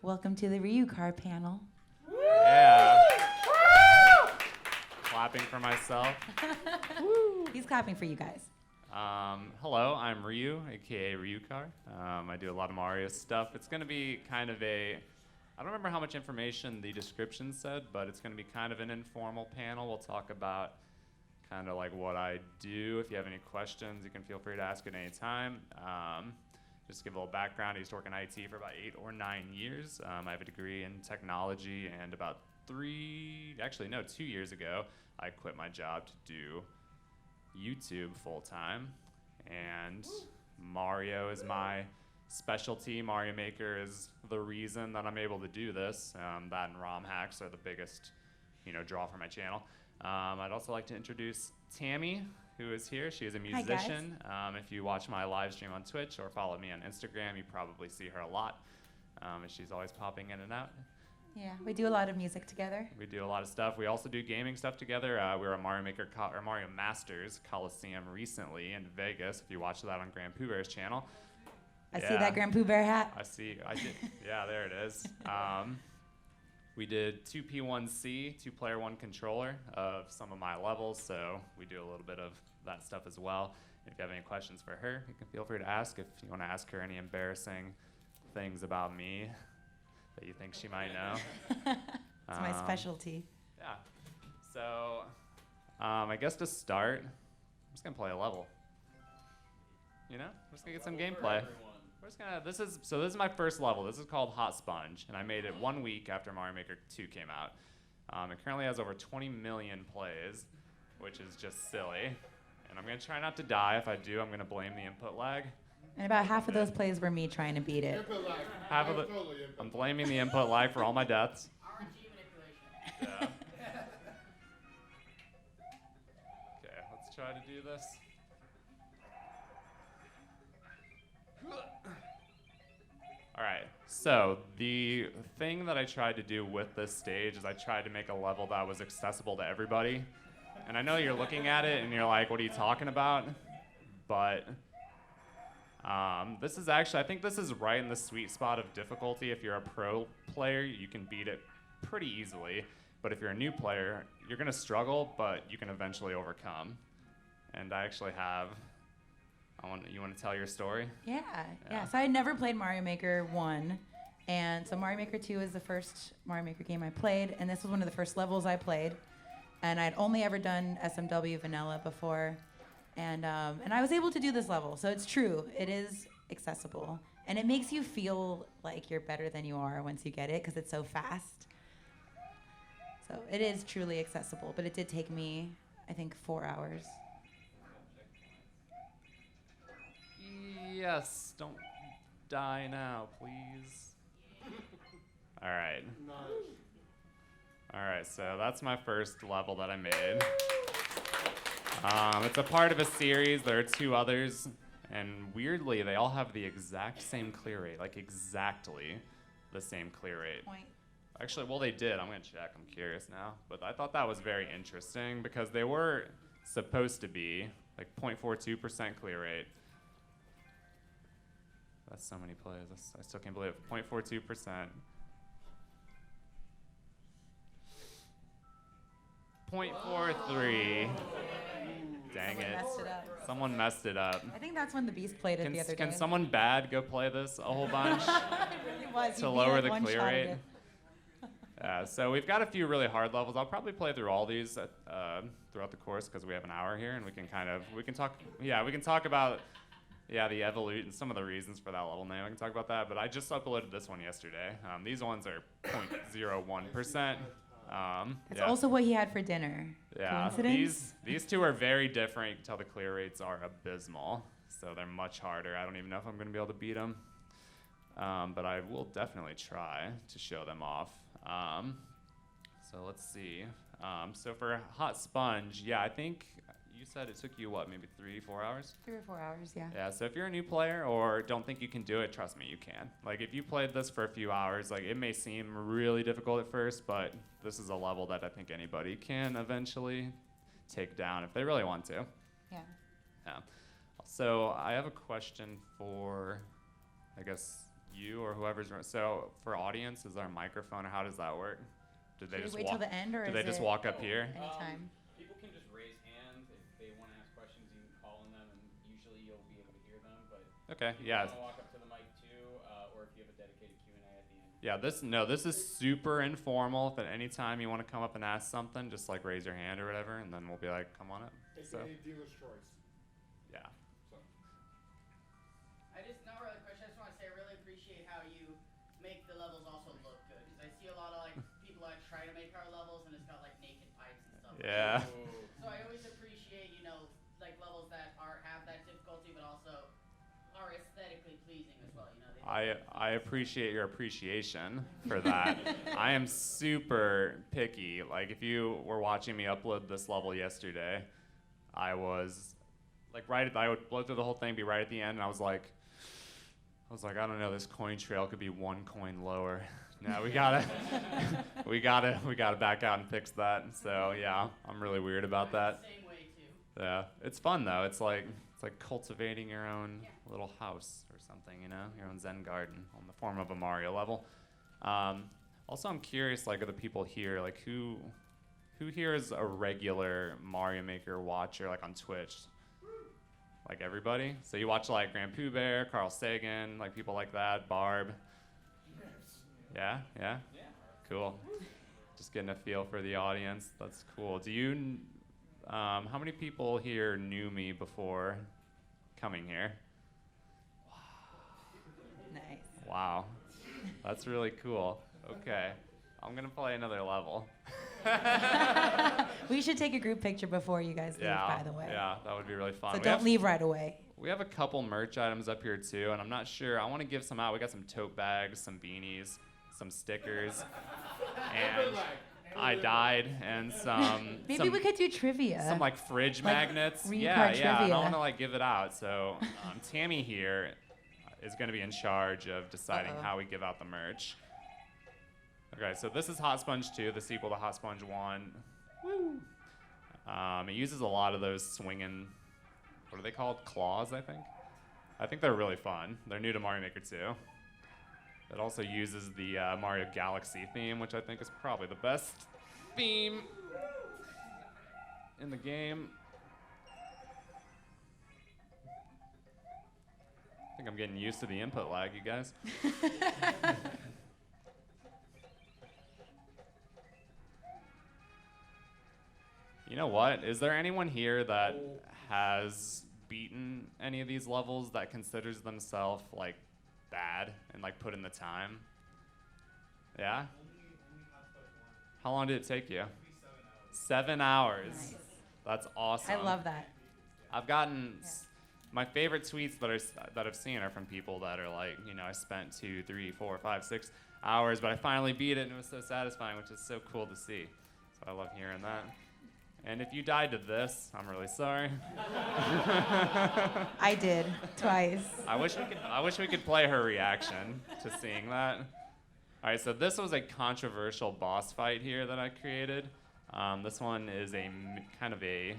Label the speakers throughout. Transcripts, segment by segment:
Speaker 1: Welcome to the Ryukahr panel.
Speaker 2: Yeah. Clapping for myself.
Speaker 1: He's clapping for you guys.
Speaker 2: Hello, I'm Ryu, aka Ryukahr. I do a lot of Mario stuff. It's going to be kind of I don't remember how much information the description said, but it's going to be kind of an informal panel. We'll talk about kind of like what I do. If you have any questions, you can feel free to ask at any time. Just to give a little background, I used to work in IT for about 8 or 9 years. I have a degree in technology, and about 2 years ago, I quit my job to do YouTube full-time, and Mario is my specialty. Mario Maker is the reason that I'm able to do this. That and ROM hacks are the biggest, draw for my channel. I'd also like to introduce Tammy, who is here. She is a musician. If you watch my live stream on Twitch or follow me on Instagram, you probably see her a lot, and she's always popping in and out.
Speaker 1: Yeah, we do a lot of music together.
Speaker 2: We do a lot of stuff. We also do gaming stuff together. We were at Mario Maker or Mario Masters Coliseum recently in Vegas. If you watch that on Grand Pooh Bear's channel.
Speaker 1: I see that Grand Pooh Bear hat.
Speaker 2: I did. Yeah, there it is. We did 2P1C, 2-player, 1 controller of some of my levels, so we do a little bit of that stuff as well. If you have any questions for her, you can feel free to ask. If you want to ask her any embarrassing things about me that you think she might know.
Speaker 1: It's my specialty.
Speaker 2: Yeah. So, I guess to start, I'm just gonna play a level. We're just gonna get some gameplay. This is my first level. This is called Hot Sponge, and I made it 1 week after Mario Maker 2 came out. It currently has over 20 million plays, which is just silly. And I'm gonna try not to die. If I do, I'm gonna blame the input lag.
Speaker 1: And about half of those plays were me trying to beat it.
Speaker 2: I'm blaming the input lag for all my deaths.
Speaker 3: RNG manipulation.
Speaker 2: Yeah. Okay, let's try to do this. All right, so the thing that I tried to do with this stage is I tried to make a level that was accessible to everybody. And I know you're looking at it and you're like, what are you talking about? But this is actually, I think this is right in the sweet spot of difficulty. If you're a pro player, you can beat it pretty easily. But if you're a new player, you're gonna struggle, but you can eventually overcome. And I actually have, you wanna tell your story?
Speaker 1: Yeah. So I had never played Mario Maker 1. And so Mario Maker 2 is the first Mario Maker game I played. And this was one of the first levels I played. And I'd only ever done SMW vanilla before. And I was able to do this level. So it's true. It is accessible. And it makes you feel like you're better than you are once you get it because it's so fast. So it is truly accessible. But it did take me, I think, 4 hours.
Speaker 2: Yes, don't die now, please. All right. All right, so that's my first level that I made. It's a part of a series. There are 2 others, and weirdly, they all have the exact same clear rate, like exactly the same clear rate.
Speaker 1: Point.
Speaker 2: Actually, well, they did. I'm gonna check. I'm curious now. But I thought that was very interesting because they were supposed to be like 0.42% clear rate. That's so many plays. I still can't believe it. 0.42%. 0.43. Dang it.
Speaker 1: Messed it up.
Speaker 2: Someone messed it up.
Speaker 1: I think that's when the Beast played it the other day.
Speaker 2: Can someone bad go play this a whole bunch
Speaker 1: It really was.
Speaker 2: to
Speaker 1: You'd be
Speaker 2: lower
Speaker 1: like
Speaker 2: the
Speaker 1: one
Speaker 2: clear
Speaker 1: shot at
Speaker 2: rate?
Speaker 1: it.
Speaker 2: So we've got a few really hard levels. I'll probably play through all these throughout the course because we have an hour here, and we can talk about the evolute and some of the reasons for that level name. I can talk about that, but I just uploaded this one yesterday. These ones are 0.01%.
Speaker 1: That's also what he had for dinner.
Speaker 2: Yeah,
Speaker 1: Coincidence?
Speaker 2: these 2 are very different. You can tell the clear rates are abysmal, so they're much harder. I don't even know if I'm going to be able to beat them, but I will definitely try to show them off. So let's see. So for Hot Sponge, I think you said it took you, maybe 3-4 hours?
Speaker 1: 3 or 4 hours, yeah.
Speaker 2: Yeah, so if you're a new player or don't think you can do it, trust me, you can. Like, if you played this for a few hours, it may seem really difficult at first, but this is a level that I think anybody can eventually take down if they really want to.
Speaker 1: Yeah.
Speaker 2: So I have a question for, I guess, you or whoever's so for audience, is there a microphone or how does that work? Did they
Speaker 1: Should
Speaker 2: just
Speaker 1: we wait
Speaker 2: walk?
Speaker 1: till the end, or
Speaker 2: Did
Speaker 1: is
Speaker 2: they just
Speaker 1: it
Speaker 2: walk up here?
Speaker 1: anytime?
Speaker 3: People can just raise hands if they want to ask questions. You can call on them, and usually you'll be able to hear them. But
Speaker 2: Okay,
Speaker 3: if
Speaker 2: yeah.
Speaker 3: you want to walk up to the mic too, or if you have a dedicated Q&A at the end.
Speaker 2: Yeah, this is super informal. If at any time you want to come up and ask something, just like raise your hand or whatever, and then we'll be like, come on up.
Speaker 4: It's
Speaker 2: So,
Speaker 4: a dealer's choice.
Speaker 2: yeah.
Speaker 4: So.
Speaker 3: Not really a question. I just want to say I really appreciate how you make the levels also look good. Because I see a lot of like people that try to make our levels and it's got like naked pipes and stuff.
Speaker 2: Yeah.
Speaker 3: So I always appreciate, like levels that have that difficulty, but also are aesthetically pleasing as well.
Speaker 2: I appreciate your appreciation for that. I am super picky. Like if you were watching me upload this level yesterday, I was like I would blow through the whole thing, be right at the end, and I was like, I don't know, this coin trail could be 1 coin lower. No, we gotta back out and fix that. So yeah, I'm really weird about that.
Speaker 3: Same way too.
Speaker 2: Yeah, it's fun though. It's like cultivating your own little house or something, your own Zen garden on the form of a Mario level. Also, I'm curious, like, of the people here, like, who here is a regular Mario Maker watcher, like, on Twitch? Like, everybody? So you watch, like, Grand Pooh Bear, Carl Sagan, like, people like that, Barb? Yeah? Cool. Just getting a feel for the audience. That's cool. Do you... how many people here knew me before coming here?
Speaker 1: Nice.
Speaker 2: Wow. That's really cool. Okay. I'm going to play another level.
Speaker 1: We should take a group picture before you guys leave, by the way.
Speaker 2: Yeah, that would be really fun.
Speaker 1: So don't leave right away.
Speaker 2: We have a couple merch items up here too, and I'm not sure. I want to give some out. We got some tote bags, some beanies, some stickers, and I died, and some
Speaker 1: Maybe we could do trivia.
Speaker 2: some like fridge
Speaker 1: Like
Speaker 2: magnets.
Speaker 1: Ryukahr
Speaker 2: Yeah. And I
Speaker 1: trivia.
Speaker 2: want to like give it out. So Tammy here is going to be in charge of deciding how we give out the merch. Okay, so this is Hot Sponge 2, the sequel to Hot Sponge 1. Woo! It uses a lot of those swinging, what are they called? Claws, I think. I think they're really fun. They're new to Mario Maker 2. It also uses the Mario Galaxy theme, which I think is probably the best theme in the game. I think I'm getting used to the input lag, you guys. You know what? Is there anyone here that has beaten any of these levels that considers themselves like bad and like put in the time? Yeah? How long did it take you? 7 hours.
Speaker 1: Nice.
Speaker 2: That's awesome.
Speaker 1: I love that.
Speaker 2: I've gotten my favorite tweets that I've seen are from people that are like, I spent 2, 3, 4, 5, 6 hours, but I finally beat it and it was so satisfying, which is so cool to see. So I love hearing that. And if you died to this, I'm really sorry.
Speaker 1: I did twice.
Speaker 2: I wish we could play her reaction to seeing that. All right, so this was a controversial boss fight here that I created. This one is kind of a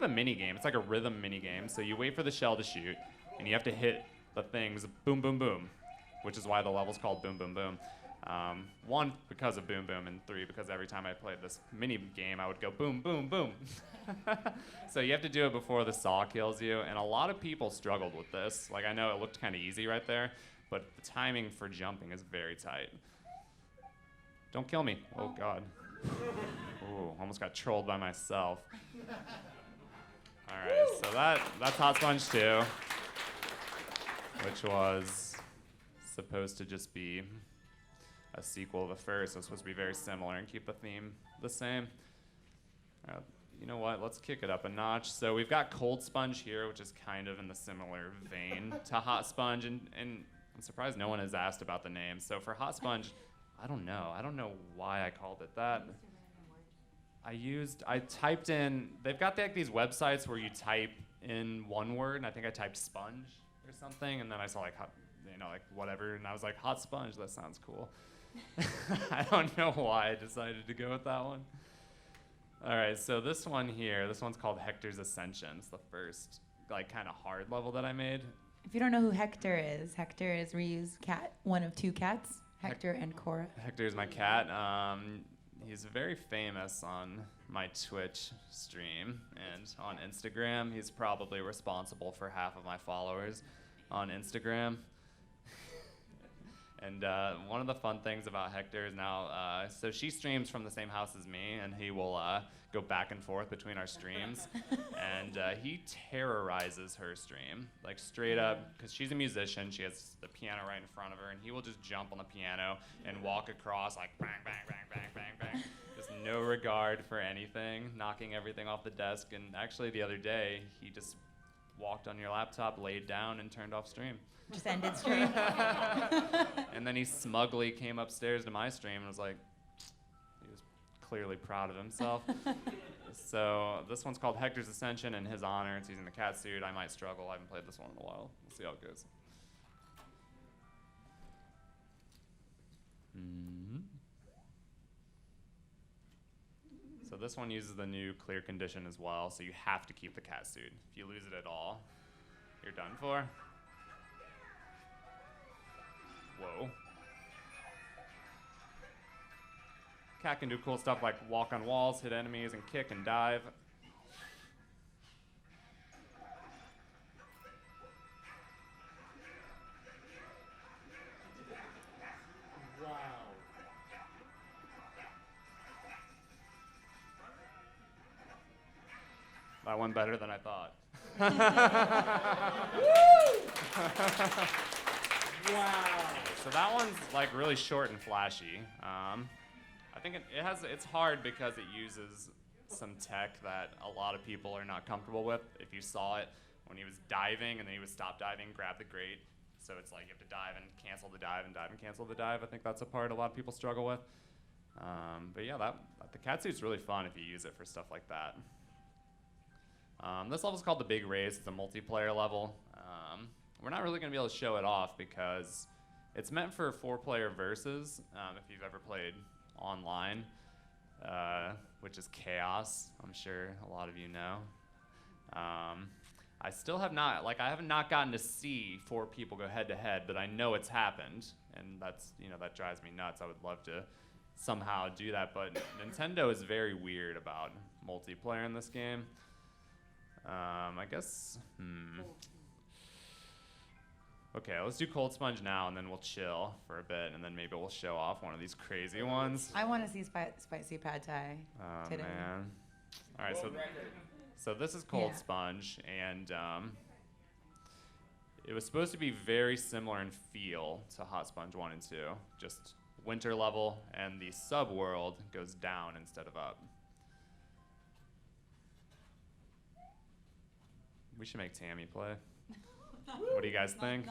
Speaker 2: mini game. It's like a rhythm mini game. So you wait for the shell to shoot, and you have to hit the things boom, boom, boom, which is why the level's called Boom, Boom, Boom. 1, because of Boom Boom, and 3, because every time I played this mini game, I would go boom, boom, boom. So you have to do it before the saw kills you, and a lot of people struggled with this. Like, I know it looked kind of easy right there, but the timing for jumping is very tight. Don't kill me. Oh, God. Ooh, almost got trolled by myself. All right, so that's Hot Sponge 2, which was supposed to just be a sequel of the first. It's supposed to be very similar and keep the theme the same. You know what? Let's kick it up a notch. So we've got Cold Sponge here, which is kind of in the similar vein to Hot Sponge, and I'm surprised no one has asked about the name. So for Hot Sponge, I don't know why I called it that. I typed in, they've got like these websites where you type in one word, and I think I typed sponge or something, and then I saw like whatever, and I was like, Hot Sponge, that sounds cool. I don't know why I decided to go with that one. All right, so this one here, this one's called Hector's Ascension. It's the first like kind of hard level that I made.
Speaker 1: If you don't know who Hector is Ryu's cat, one of two cats, Hector and Cora.
Speaker 2: Hector's my cat. He's very famous on my Twitch stream and on Instagram. He's probably responsible for half of my followers on Instagram. And one of the fun things about Hector is now, so she streams from the same house as me, and he will go back and forth between our streams. And he terrorizes her stream, like straight up, because she's a musician. She has the piano right in front of her, and he will just jump on the piano and walk across like bang, bang, bang, bang, bang, bang. Just no regard for anything, knocking everything off the desk. And actually the other day, he just walked on your laptop, laid down, and turned off stream.
Speaker 1: Just ended stream.
Speaker 2: And then he smugly came upstairs to my stream and was like, he was clearly proud of himself. So this one's called Hector's Ascension in his honor. It's using the cat suit. I might struggle. I haven't played this one in a while. We'll see how it goes. So this one uses the new clear condition as well, so you have to keep the cat suit. If you lose it at all, you're done for. Whoa. Cat can do cool stuff like walk on walls, hit enemies, and kick and dive.
Speaker 4: Wow.
Speaker 2: That went better than I thought.
Speaker 4: Wow.
Speaker 2: So that one's like really short and flashy. I think it's hard because it uses some tech that a lot of people are not comfortable with. If you saw it when he was diving and then he would stop diving, grab the grate. So it's like you have to dive and cancel the dive and dive and cancel the dive. I think that's a part a lot of people struggle with. But yeah, the cat suit's really fun if you use it for stuff like that. This level's called the Big Race. It's a multiplayer level. We're not really going to be able to show it off because it's meant for 4-player versus, if you've ever played online, which is chaos. I'm sure a lot of you know. I still have not, I have not gotten to see 4 people go head to head, but I know it's happened, and that drives me nuts. I would love to somehow do that, but Nintendo is very weird about multiplayer in this game. I guess, Okay, let's do Cold Sponge now, and then we'll chill for a bit, and then maybe we'll show off one of these crazy ones.
Speaker 1: I want to see spicy pad thai today.
Speaker 2: Man. All right, so this is Cold Sponge, and it was supposed to be very similar in feel to Hot Sponge 1 and 2, just winter level, and the sub-world goes down instead of up. We should make Tammy play. What do you guys think?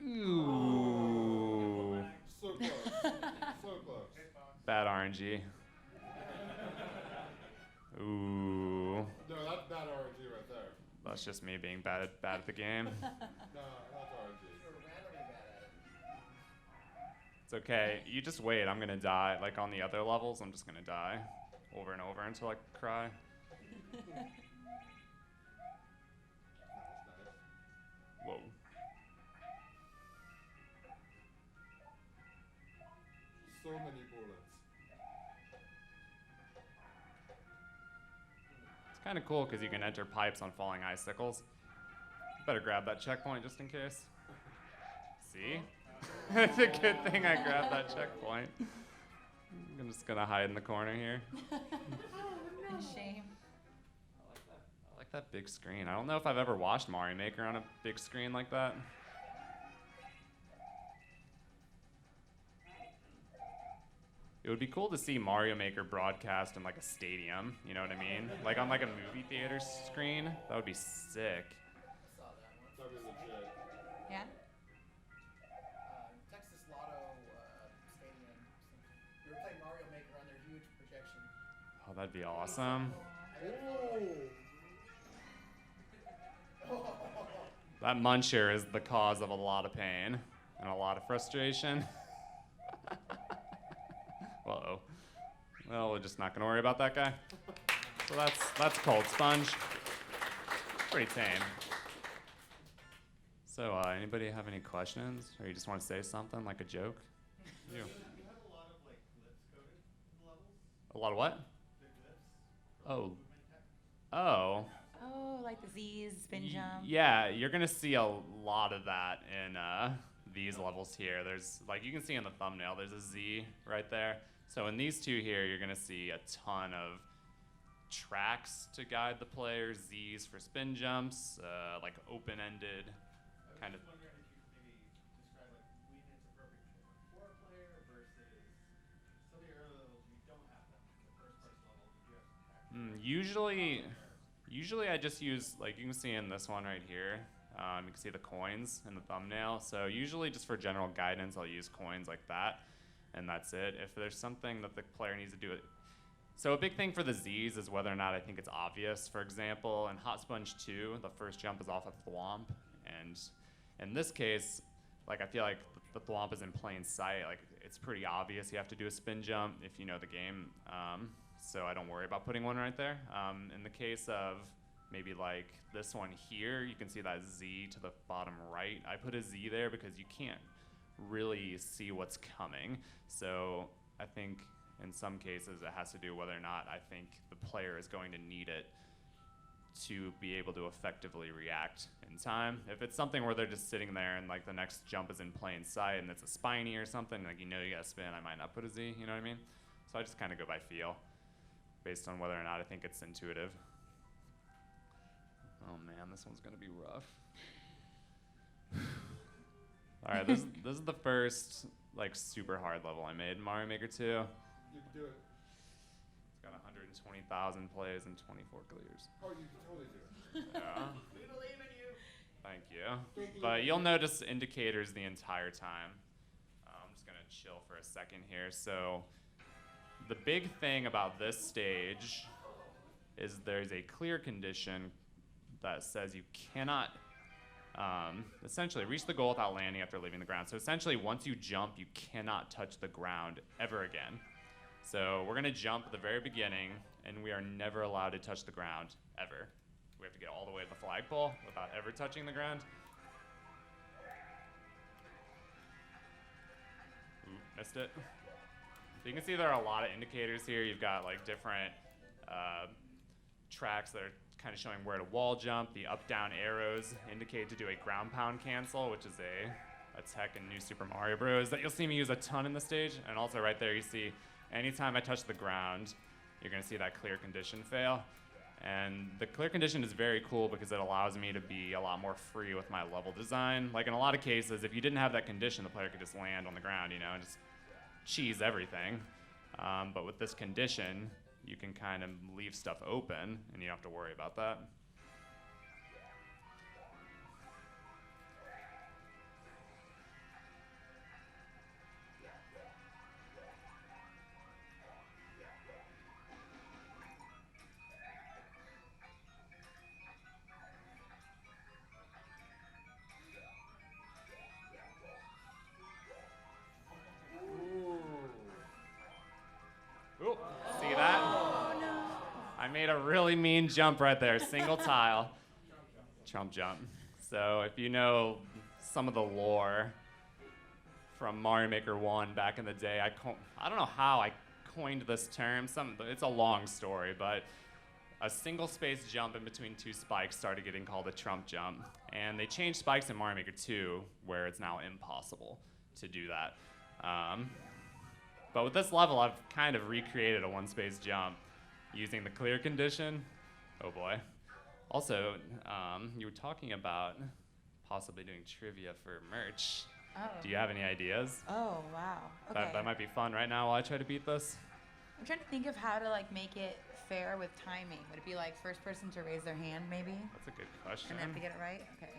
Speaker 2: Ooh.
Speaker 4: So close. So close.
Speaker 2: Bad RNG. Ooh.
Speaker 4: No, that's bad RNG right there.
Speaker 2: That's just me being bad at the game.
Speaker 4: No, that's RNG.
Speaker 2: It's okay. You just wait. I'm gonna die. Like on the other levels, I'm just gonna die over and over until I cry. Whoa.
Speaker 4: So many bullets.
Speaker 2: It's kind of cool because you can enter pipes on falling icicles. Better grab that checkpoint just in case. See? It's a good thing I grabbed that checkpoint. I'm just gonna hide in the corner here.
Speaker 1: Shame.
Speaker 2: I like that big screen. I don't know if I've ever watched Mario Maker on a big screen like that. It would be cool to see Mario Maker broadcast in like a stadium, you know what I mean? Like on like a movie theater screen. That would be sick.
Speaker 4: That'd be legit.
Speaker 1: Yeah?
Speaker 3: Texas Lotto Stadium. We were playing Mario Maker on their huge projection.
Speaker 2: Oh, that'd be awesome. That muncher is the cause of a lot of pain and a lot of frustration. Uh-oh. Well, we're just not gonna worry about that guy. So that's Cold Sponge. Pretty tame. So, anybody have any questions, or you just want to say something like a joke? You.
Speaker 5: You have a lot of like glyphs coded in the levels.
Speaker 2: A lot of what?
Speaker 5: The glyphs.
Speaker 2: Oh.
Speaker 5: Movement tech.
Speaker 2: Oh.
Speaker 1: Oh, like the Z's, spin jump.
Speaker 2: Yeah, you're gonna see a lot of that in these levels here. There's, like you can see in the thumbnail, there's a Z right there. So in these two here, you're gonna see a ton of tracks to guide the player, Z's for spin jumps, like open-ended kind of.
Speaker 5: I was just wondering if you could maybe describe like when it's appropriate for a 4-player versus some of your early levels you don't have them. The first-person level, you do have some tracks.
Speaker 2: Usually I just use, like you can see in this one right here, you can see the coins in the thumbnail. So usually just for general guidance, I'll use coins like that, and that's it. If there's something that the player needs to do, so a big thing for the Z's is whether or not I think it's obvious. For example, in Hot Sponge 2, the first jump is off a thwomp, and in this case, like I feel like the thwomp is in plain sight. Like it's pretty obvious you have to do a spin jump if you know the game. So I don't worry about putting one right there. In the case of maybe like this one here, you can see that Z to the bottom right. I put a Z there because you can't really see what's coming. So I think in some cases it has to do whether or not I think the player is going to need it to be able to effectively react in time. If it's something where they're just sitting there and like the next jump is in plain sight and it's a spiny or something, like you know you gotta spin, I might not put a Z, you know what I mean? So I just kind of go by feel, based on whether or not I think it's intuitive. Oh man, this one's gonna be rough. All right, this is the first like super hard level I made in Mario Maker 2.
Speaker 4: You can do it.
Speaker 2: It's got 120,000 plays and 24 clears.
Speaker 4: Oh, you can totally do it.
Speaker 2: Yeah,
Speaker 3: We believe in you.
Speaker 2: thank you. But you'll notice indicators the entire time. I'm just gonna chill for a second here. So the big thing about this stage is there's a clear condition that says you cannot essentially reach the goal without landing after leaving the ground. So essentially, once you jump, you cannot touch the ground ever again. So we're gonna jump at the very beginning, and we are never allowed to touch the ground, ever. We have to get all the way to the flagpole without ever touching the ground. Ooh, missed it. So you can see there are a lot of indicators here. You've got like different tracks that are kind of showing where to wall jump. The up-down arrows indicate to do a ground pound cancel, which is a tech in New Super Mario Bros. That you'll see me use a ton in the stage. And also right there you see anytime I touch the ground, you're gonna see that clear condition fail. And the clear condition is very cool because it allows me to be a lot more free with my level design. Like in a lot of cases, if you didn't have that condition, the player could just land on the ground, you know, and just cheese everything. But with this condition, you can kind of leave stuff open and you don't have to worry about that. Ooh, see that? I made a really mean jump right there, single tile. Trump jump. So if you know some of the lore from Mario Maker 1 back in the day, I don't know how I coined this term. It's a long story, but a single space jump in between two spikes started getting called a Trump jump. And they changed spikes in Mario Maker 2, where it's now impossible to do that. But with this level, I've kind of recreated a one-space jump using the clear condition. Oh boy. Also, you were talking about possibly doing trivia for merch.
Speaker 1: Oh.
Speaker 2: Do you have any ideas?
Speaker 1: Oh, wow. Okay.
Speaker 2: That might be fun right now while I try to beat this.
Speaker 1: I'm trying to think of how to like make it fair with timing. Would it be like first person to raise their hand, maybe?
Speaker 2: That's a good question.
Speaker 1: And then to get it right? Okay.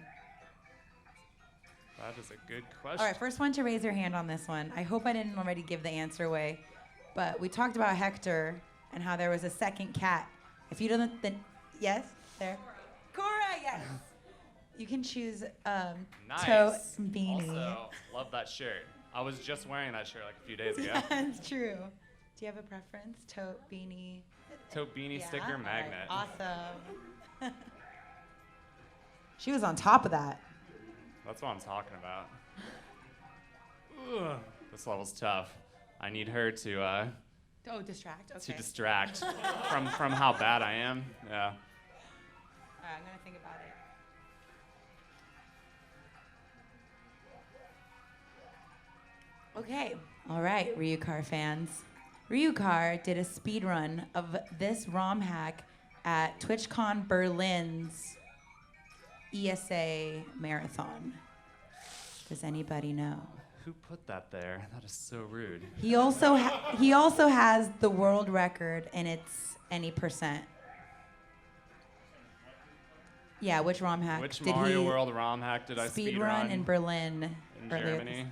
Speaker 2: That is a good question.
Speaker 1: All right, first one to raise their hand on this one. I hope I didn't already give the answer away, but we talked about Hector and how there was a second cat. If you don't, then yes, there. Cora, yes. You can choose
Speaker 2: Nice.
Speaker 1: tote beanie.
Speaker 2: Also, love that shirt. I was just wearing that shirt like a few days ago.
Speaker 1: That's true. Do you have a preference? Tote, beanie?
Speaker 2: Tote, beanie,
Speaker 1: Yeah?
Speaker 2: sticker,
Speaker 1: All right,
Speaker 2: magnet.
Speaker 1: awesome. She was on top of that.
Speaker 2: That's what I'm talking about. Ugh. This level's tough. I need her to
Speaker 1: Oh, distract. Okay.
Speaker 2: distract from how bad I am. Yeah.
Speaker 1: All right, I'm gonna think about it. Okay. All right, Ryukahr fans. Ryukahr did a speed run of this ROM hack at TwitchCon Berlin's ESA marathon. Does anybody know?
Speaker 2: Who put that there? That is so rude.
Speaker 1: He also has the world record, and it's any percent. Yeah, which ROM hack
Speaker 2: Which
Speaker 1: did
Speaker 2: Mario
Speaker 1: he
Speaker 2: World ROM hack did I
Speaker 1: speed
Speaker 2: speedrun
Speaker 1: run in Berlin
Speaker 2: in
Speaker 1: earlier
Speaker 2: Germany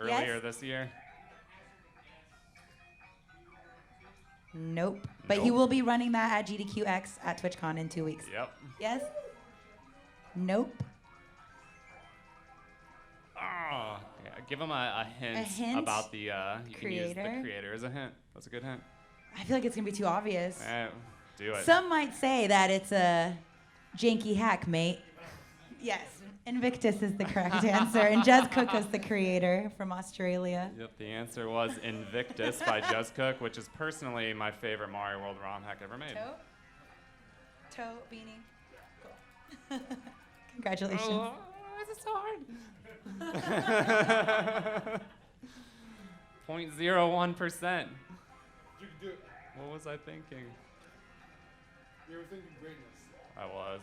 Speaker 1: Yes?
Speaker 2: earlier this year?
Speaker 1: Nope. But he
Speaker 2: Nope.
Speaker 1: will be running that at GDQX at TwitchCon in 2 weeks.
Speaker 2: Yep.
Speaker 1: Yes? Nope.
Speaker 2: Oh, yeah, give him a hint,
Speaker 1: hint?
Speaker 2: about the. You can use
Speaker 1: Creator?
Speaker 2: the creator as a hint. That's a good hint.
Speaker 1: I feel like it's gonna be too obvious.
Speaker 2: Do it.
Speaker 1: Some might say that it's a janky hack, mate. Yes, Invictus is the correct answer, and Jez Cook was the creator from Australia.
Speaker 2: Yep, the answer was Invictus by Just Cook, which is personally my favorite Mario World ROM hack ever made.
Speaker 1: Toe, beanie. Cool. Congratulations.
Speaker 2: Oh, this is so hard. 0.01%.
Speaker 4: You can do it.
Speaker 2: What was I thinking?
Speaker 4: You were thinking greatness.
Speaker 2: I was.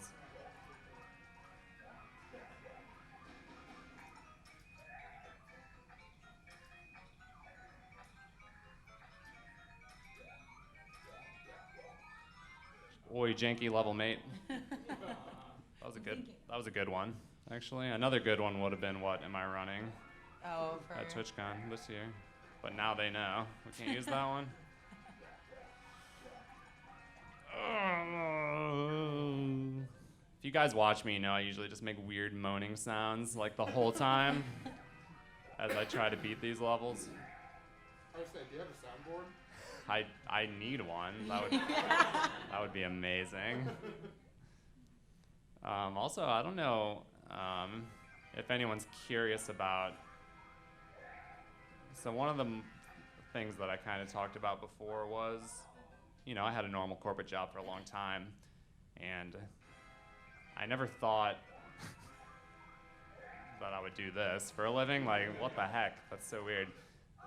Speaker 2: Oi, janky level, mate. That was a good one, actually. Another good one would have been what am I running
Speaker 1: Oh, for
Speaker 2: at TwitchCon this year? But now they know. We can't use that one. If you guys watch me, you know I usually just make weird moaning sounds like the whole time as I try to beat these levels.
Speaker 4: I was saying, do you have a soundboard?
Speaker 2: I need one. That would be amazing. Also, I don't know if anyone's curious about. So one of the things that I kind of talked about before was, you know, I had a normal corporate job for a long time, and I never thought that I would do this for a living. Like, what the heck? That's so weird.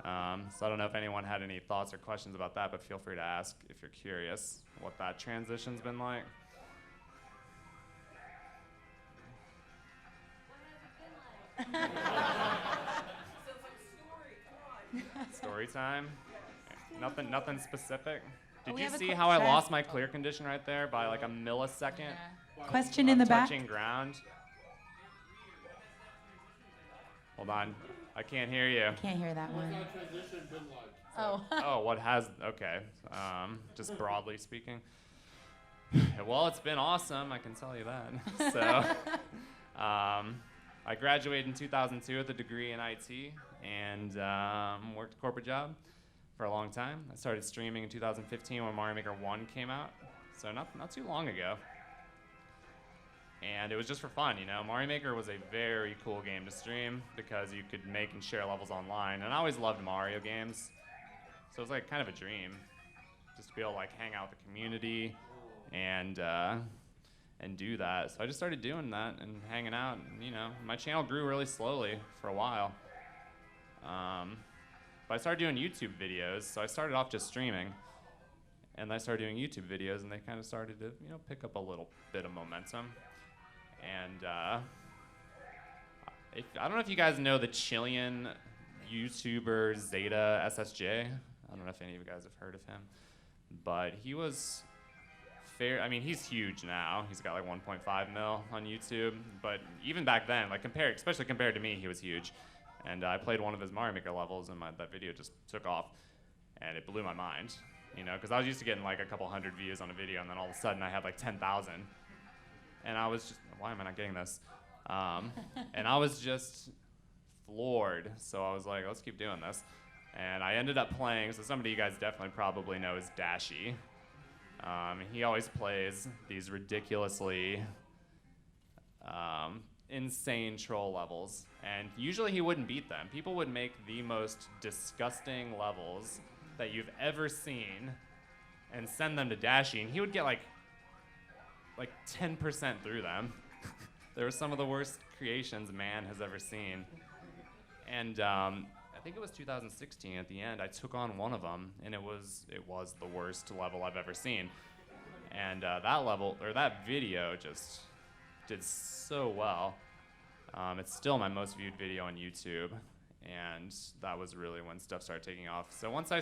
Speaker 2: So I don't know if anyone had any thoughts or questions about that, but feel free to ask if you're curious what that transition's been like. Story time? Nothing specific? Did
Speaker 1: we
Speaker 2: you
Speaker 1: have a
Speaker 2: see
Speaker 1: que-
Speaker 2: how I
Speaker 1: Jess?
Speaker 2: lost my clear condition right there by like a millisecond?
Speaker 1: Question in the back.
Speaker 2: Touching ground. Hold on. I can't hear you.
Speaker 1: Can't hear that
Speaker 4: What's
Speaker 1: one.
Speaker 4: that transition been like?
Speaker 1: Oh.
Speaker 2: Oh, what has, okay. Just broadly speaking. Well, it's been awesome, I can tell you that. So, I graduated in 2002 with a degree in IT and worked a corporate job for a long time. I started streaming in 2015 when Mario Maker 1 came out, so not too long ago. And it was just for fun, you know. Mario Maker was a very cool game to stream because you could make and share levels online. And I always loved Mario games, so it was like kind of a dream, just to be able to like hang out with the community and do that. So I just started doing that and hanging out. And, you know, my channel grew really slowly for a while. But I started doing YouTube videos. So I started off just streaming, and I started doing YouTube videos, and they kind of started to, you know, pick up a little bit of momentum. And I don't know if you guys know the Chilean YouTuber Zeta SSJ. I don't know if any of you guys have heard of him, but he was I mean, he's huge now. He's got like 1.5 mil on YouTube, but even back then, like especially compared to me, he was huge. And I played one of his Mario Maker levels, and that video just took off, and it blew my mind, you know, because I was used to getting like a couple hundred views on a video, and then all of a sudden I had like 10,000, and I was just, why am I not getting this? And I was just floored. So I was like, let's keep doing this. And I ended up playing, so somebody you guys definitely probably know is Dashy. He always plays these ridiculously insane troll levels, and usually he wouldn't beat them. People would make the most disgusting levels that you've ever seen and send them to Dashy, and he would get like 10% through them. They were some of the worst creations man has ever seen. And I think it was 2016 at the end, I took on one of them, and it was the worst level I've ever seen. And that video just did so well. It's still my most viewed video on YouTube, and that was really when stuff started taking off. So once I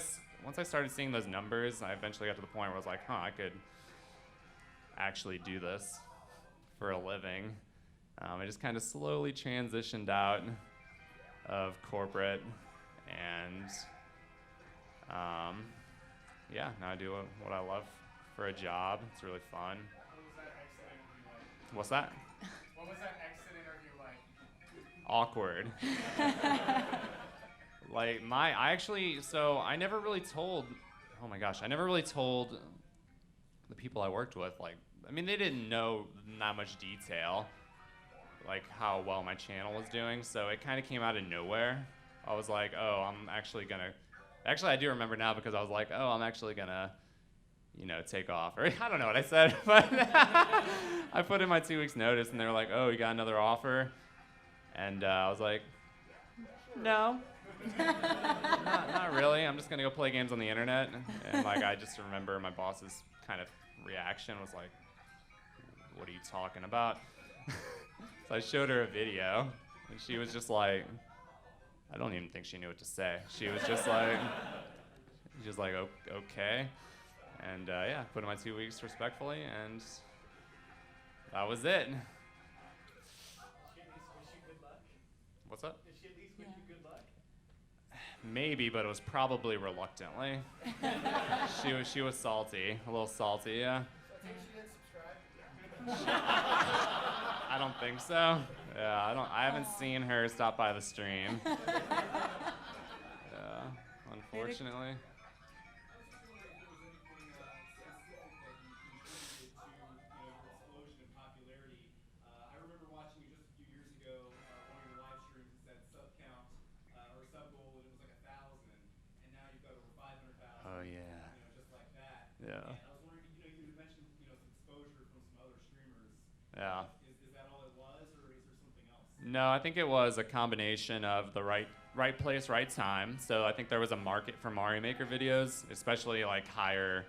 Speaker 2: started seeing those numbers, I eventually got to the point where I was like, I could actually do this for a living. I just kind of slowly transitioned out of corporate, and yeah, now I do what I love for a job. It's really fun.
Speaker 5: What was that exit interview like?
Speaker 2: What's that?
Speaker 5: What was that exit interview like?
Speaker 2: Awkward. I never really told, oh my gosh, I never really told the people I worked with, they didn't know that much detail, like how well my channel was doing, so it kind of came out of nowhere. I was like, I do remember now because I was like, I'm actually gonna, take off. Or I don't know what I said, but I put in my 2 weeks notice and they were like, you got another offer? And I was like, no, not really. I'm just gonna go play games on the internet. And I just remember my boss's kind of reaction was like, what are you talking about? So I showed her a video, and she was just like, I don't even think she knew what to say. She was just like, okay. And yeah, put in my 2 weeks respectfully, and that was it.
Speaker 5: Did she at least wish you good luck?
Speaker 2: What's up?
Speaker 5: Did she at least wish you good luck?
Speaker 2: Maybe, but it was probably reluctantly. She was salty, a little salty, yeah.
Speaker 3: So I think she didn't subscribe.
Speaker 2: I don't think so. Yeah, I haven't seen her stop by the stream. Yeah, unfortunately.
Speaker 5: I remember watching you just a few years ago, one of your live streams that said sub count or sub goal, and it was like 1,000, and now you've got over 500,000.
Speaker 2: Oh yeah.
Speaker 5: Just like that.
Speaker 2: Yeah.
Speaker 5: And I was wondering, you mentioned some exposure from some other streamers.
Speaker 2: Yeah.
Speaker 5: Is that all it was, or is there something else?
Speaker 2: No, I think it was a combination of the right place, right time. So I think there was a market for Mario Maker videos, especially higher.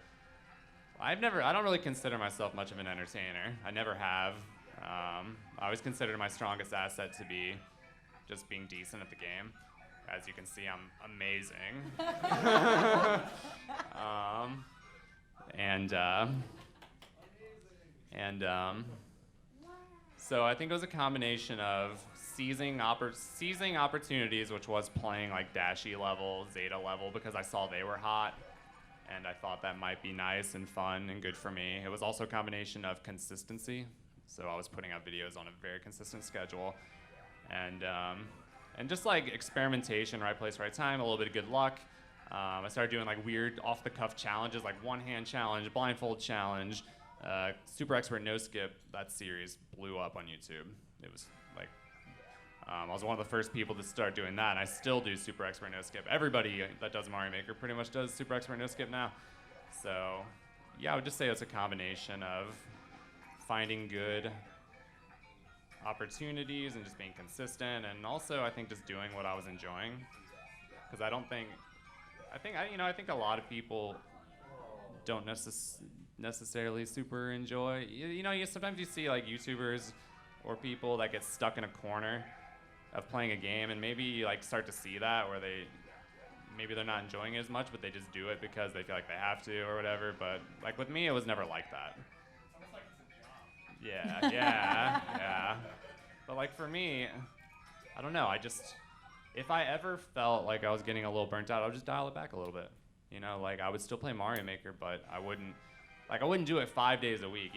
Speaker 2: I don't really consider myself much of an entertainer. I never have. I always considered my strongest asset to be just being decent at the game. As you can see, I'm amazing. So I think it was a combination of seizing opportunities, which was playing Dashy level, Zeta level, because I saw they were hot, and I thought that might be nice and fun and good for me. It was also a combination of consistency, so I was putting out videos on a very consistent schedule, and just experimentation, right place, right time, a little bit of good luck. I started doing weird off-the-cuff challenges, one-hand challenge, blindfold challenge, Super Expert No Skip. That series blew up on YouTube. It was I was one of the first people to start doing that, and I still do Super Expert No Skip. Everybody that does Mario Maker pretty much does Super Expert No Skip now. So yeah, I would just say it's a combination of finding good opportunities and just being consistent, and also I think just doing what I was enjoying, because I think a lot of people don't necessarily super enjoy. Sometimes you see YouTubers or people that get stuck in a corner of playing a game, and maybe you start to see that where maybe they're not enjoying it as much, but they just do it because they feel like they have to or whatever. But with me, it was never like that.
Speaker 5: It's almost like it's a job.
Speaker 2: Yeah. But for me, I don't know. If I ever felt like I was getting a little burnt out, I would just dial it back a little bit. I would still play Mario Maker, but I wouldn't do it 5 days a week.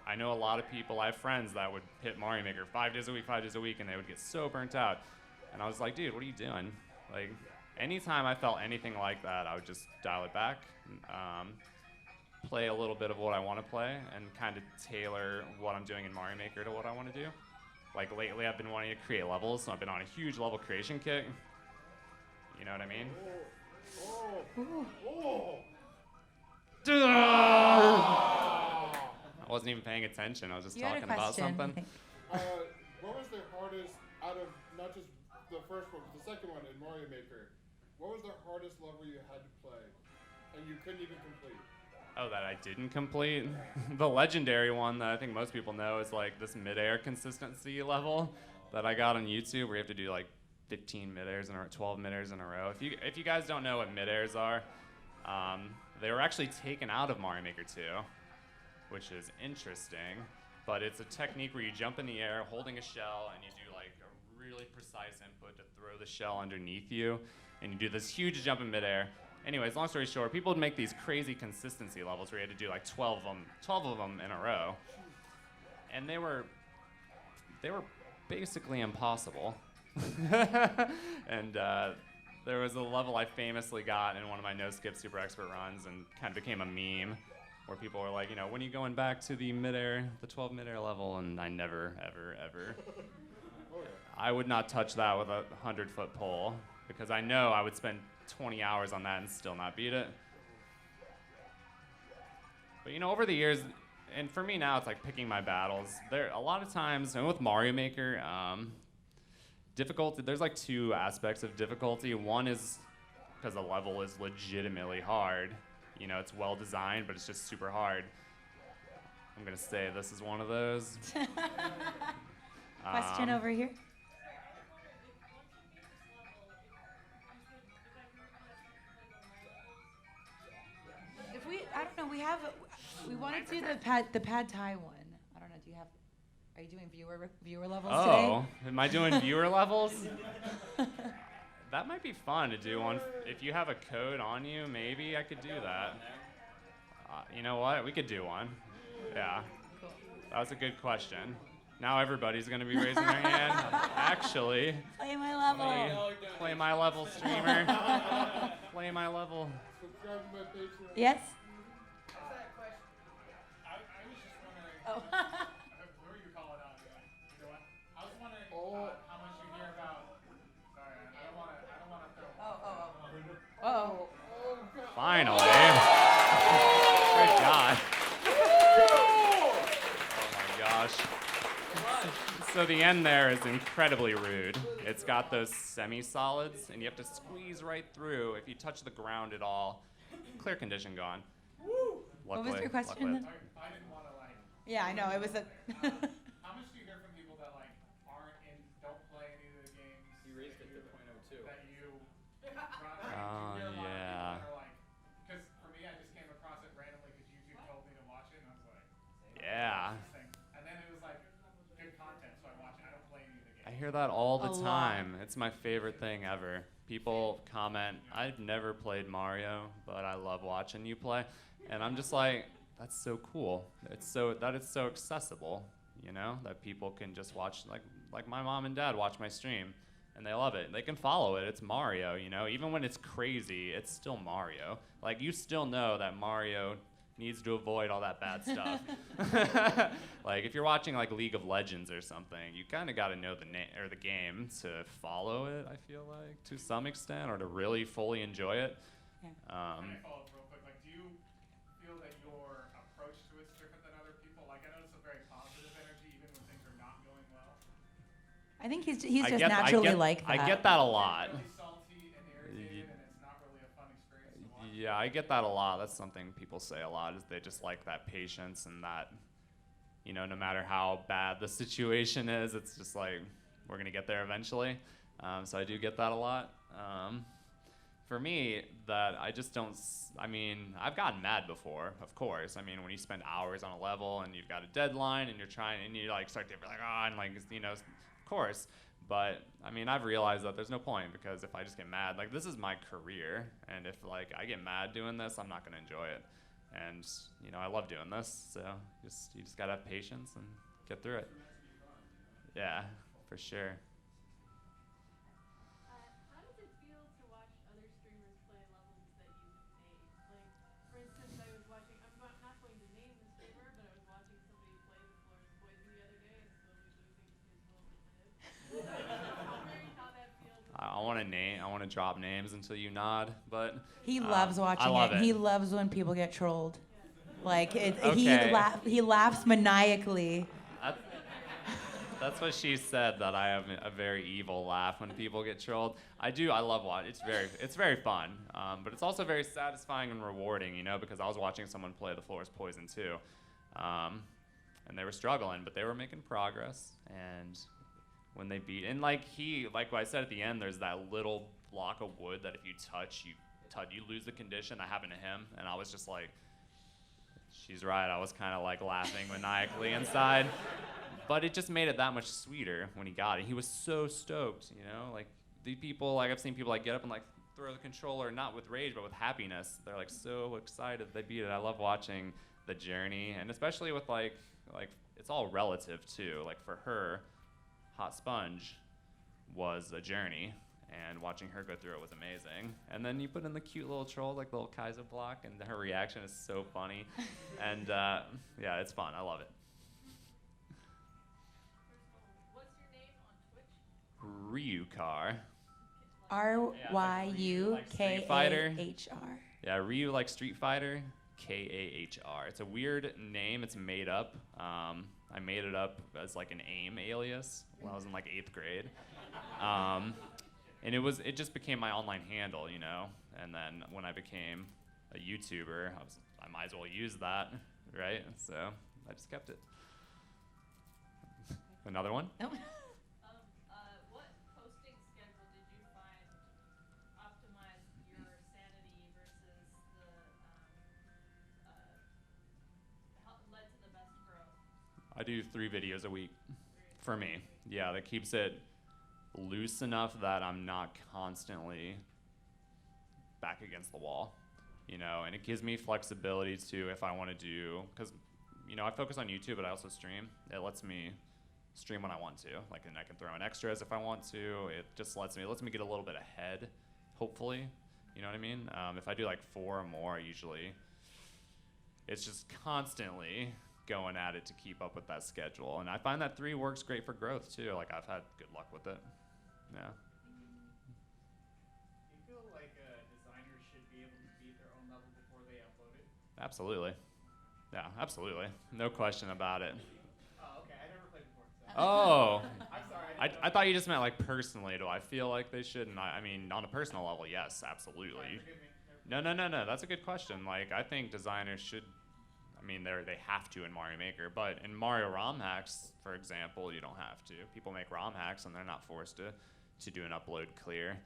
Speaker 2: I know a lot of people, I have friends that would hit Mario Maker 5 days a week, and they would get so burnt out. And I was like, dude, what are you doing? anytime I felt anything like that, I would just dial it back, play a little bit of what I want to play, and kind of tailor what I'm doing in Mario Maker to what I want to do. Like lately, I've been wanting to create levels, so I've been on a huge level creation kick. You know what I mean? I wasn't even paying attention. I was just
Speaker 1: You had a
Speaker 2: talking about
Speaker 1: question, I
Speaker 2: something.
Speaker 1: think.
Speaker 4: What was the hardest out of not just the first one, but the second one in Mario Maker? What was the hardest level you had to play, and you couldn't even complete?
Speaker 2: Oh, that I didn't complete? The legendary one that I think most people know is like this mid-air consistency level that I got on YouTube where you have to do like 15 mid-airs in a 12 mid-airs in a row. If you guys don't know what mid-airs are, they were actually taken out of Mario Maker 2, which is interesting. But it's a technique where you jump in the air holding a shell and you do like a really precise input to throw the shell underneath you, and you do this huge jump in midair. Anyways, long story short, people would make these crazy consistency levels where you had to do like 12 of them in a row, and they were basically impossible. And there was a level I famously got in one of my no-skip super expert runs, and kind of became a meme, where people were like, you know, when are you going back to the midair, the 12 midair level? And I never, ever, ever. I would not touch that with a 100-foot pole, because I know I would spend 20 hours on that and still not beat it. But you know, over the years, and for me now, it's like picking my battles. There, a lot of times, and with Mario Maker, difficulty, there's like two aspects of difficulty. One is because the level is legitimately hard. You know, it's well designed, but it's just super hard. I'm gonna say this is one of those.
Speaker 1: Question over here. If I don't know, we want to do the pad thai one. I don't know. Are you doing viewer levels today?
Speaker 2: Oh, am I doing viewer levels? That might be fun to do one. If you have a code on you, maybe I could do that. You know what? We could do one. Yeah.
Speaker 1: Cool.
Speaker 2: That was a good question. Now everybody's going to be raising their hand. Actually,
Speaker 1: Play my level.
Speaker 2: play my level, streamer. Play my level.
Speaker 4: Subscribe to my Patreon.
Speaker 1: Yes.
Speaker 5: I was just wondering.
Speaker 1: Oh.
Speaker 5: Who are you calling out? You know what? I was wondering how much you hear about. Sorry, I don't want to throw.
Speaker 1: Oh.
Speaker 2: Finally. Good God. Oh my gosh. So the end there is incredibly rude. It's got those semi-solids, and you have to squeeze right through. If you touch the ground at all, clear condition gone.
Speaker 1: What was your question?
Speaker 5: I didn't want to like.
Speaker 1: Yeah, I know. It was a.
Speaker 5: How much do you hear from people that like don't play any of the games?
Speaker 6: You raised it to 0.02.
Speaker 5: That you.
Speaker 2: Oh, yeah.
Speaker 5: Because for me, I just came across it randomly because YouTube told me to watch it, and I was like,
Speaker 2: Yeah.
Speaker 5: interesting. And then it was like good content, so I watch it. I don't play any of the games.
Speaker 2: I hear that all the
Speaker 1: A lot.
Speaker 2: time. It's my favorite thing ever. People comment, I've never played Mario, but I love watching you play. And I'm just like, that's so cool. It's so accessible, you know, that people can just watch, like my mom and dad watch my stream, and they love it. They can follow it. It's Mario, you know. Even when it's crazy, it's still Mario. Like, you still know that Mario needs to avoid all that bad stuff. Like, if you're watching like League of Legends or something, you kind of got to know the game to follow it, I feel like, to some extent, or to really fully enjoy it.
Speaker 1: Yeah.
Speaker 5: Can I follow up real quick? Like, do you feel that your approach to it's different than other people? Like, I know it's a very positive energy, even when things are not going well.
Speaker 1: I think he's just naturally like that.
Speaker 2: I get that a lot.
Speaker 5: Really salty and irritated, and it's not really a fun experience to watch.
Speaker 2: Yeah, I get that a lot. That's something people say a lot, is they just like that patience and that, you know, no matter how bad the situation is, it's just like, we're going to get there eventually. So I do get that a lot. For me, that I just don't, I mean, I've gotten mad before, of course. I mean, when you spend hours on a level and you've got a deadline and you're trying, and you like start to be like, and like, you know, of course. But I mean, I've realized that there's no point, because if I just get mad, like, this is my career, and if like I get mad doing this, I'm not gonna enjoy it. And you know, I love doing this, so you just gotta have patience and get through it. Yeah, for sure.
Speaker 7: How does it feel to watch
Speaker 2: drop names until you nod, but
Speaker 1: He loves watching
Speaker 2: I love it.
Speaker 1: He loves when people get trolled. Like
Speaker 2: Okay.
Speaker 1: he laughs maniacally.
Speaker 2: That's what she said, that I have a very evil laugh when people get trolled. I love watching. It's very fun, but it's also very satisfying and rewarding, you know, because I was watching someone play The Floor is Poison too, and they were struggling, but they were making progress. And when they beat, and like what I said at the end, there's that little block of wood that if you touch, you lose the condition. That happened to him, and I was just like, she's right. I was kind of like laughing maniacally inside. But it just made it that much sweeter when he got it. He was so stoked, you know? Like, the people, like, I've seen people, like, get up and, like, throw the controller, not with rage, but with happiness. They're, like, so excited they beat it. I love watching the journey, and especially with, like, it's all relative, too. Like, for her, Hot Sponge was a journey, and watching her go through it was amazing. And then you put in the cute little troll, like, little Kaiser block, and her reaction is so funny. And, yeah, it's fun. I love it. Ryukahr.
Speaker 1: Ryukahr.
Speaker 2: Yeah, Ryu like Street Fighter, Kahr. It's a weird name. It's made up. I made it up as like an AIM alias when I was in like 8th grade. And it just became my online handle, you know. And then when I became a YouTuber, I might as well use that, right? So I just kept it. Another one?
Speaker 1: Nope.
Speaker 6: What posting schedule did you find optimized your sanity versus led to the best growth?
Speaker 2: I do 3 videos a week for me. Yeah, that keeps it loose enough that I'm not constantly back against the wall, you know, and it gives me flexibility to, if I want to do, because, you know, I focus on YouTube, but I also stream. It lets me stream when I want to, like, and I can throw in extras if I want to. It just lets me get a little bit ahead, hopefully, you know what I mean? If I do like 4 or more, usually it's just constantly going at it to keep up with that schedule. And I find that 3 works great for growth too. Like, I've had good luck with it. Yeah.
Speaker 5: Do you feel like designers should be able to beat their own level before they upload it?
Speaker 2: Absolutely. Yeah, absolutely. No question about it.
Speaker 5: Oh, okay. I never played before. So.
Speaker 2: Oh.
Speaker 5: I'm sorry.
Speaker 2: I thought you just meant like personally. Do I feel like they should? And I mean, on a personal level, yes, absolutely.
Speaker 5: Sorry, forgive me.
Speaker 2: No. That's a good question. Like, I think designers should. I mean, they have to in Mario Maker, but in Mario ROM hacks, for example, you don't have to. People make ROM hacks, and they're not forced to do an upload clear.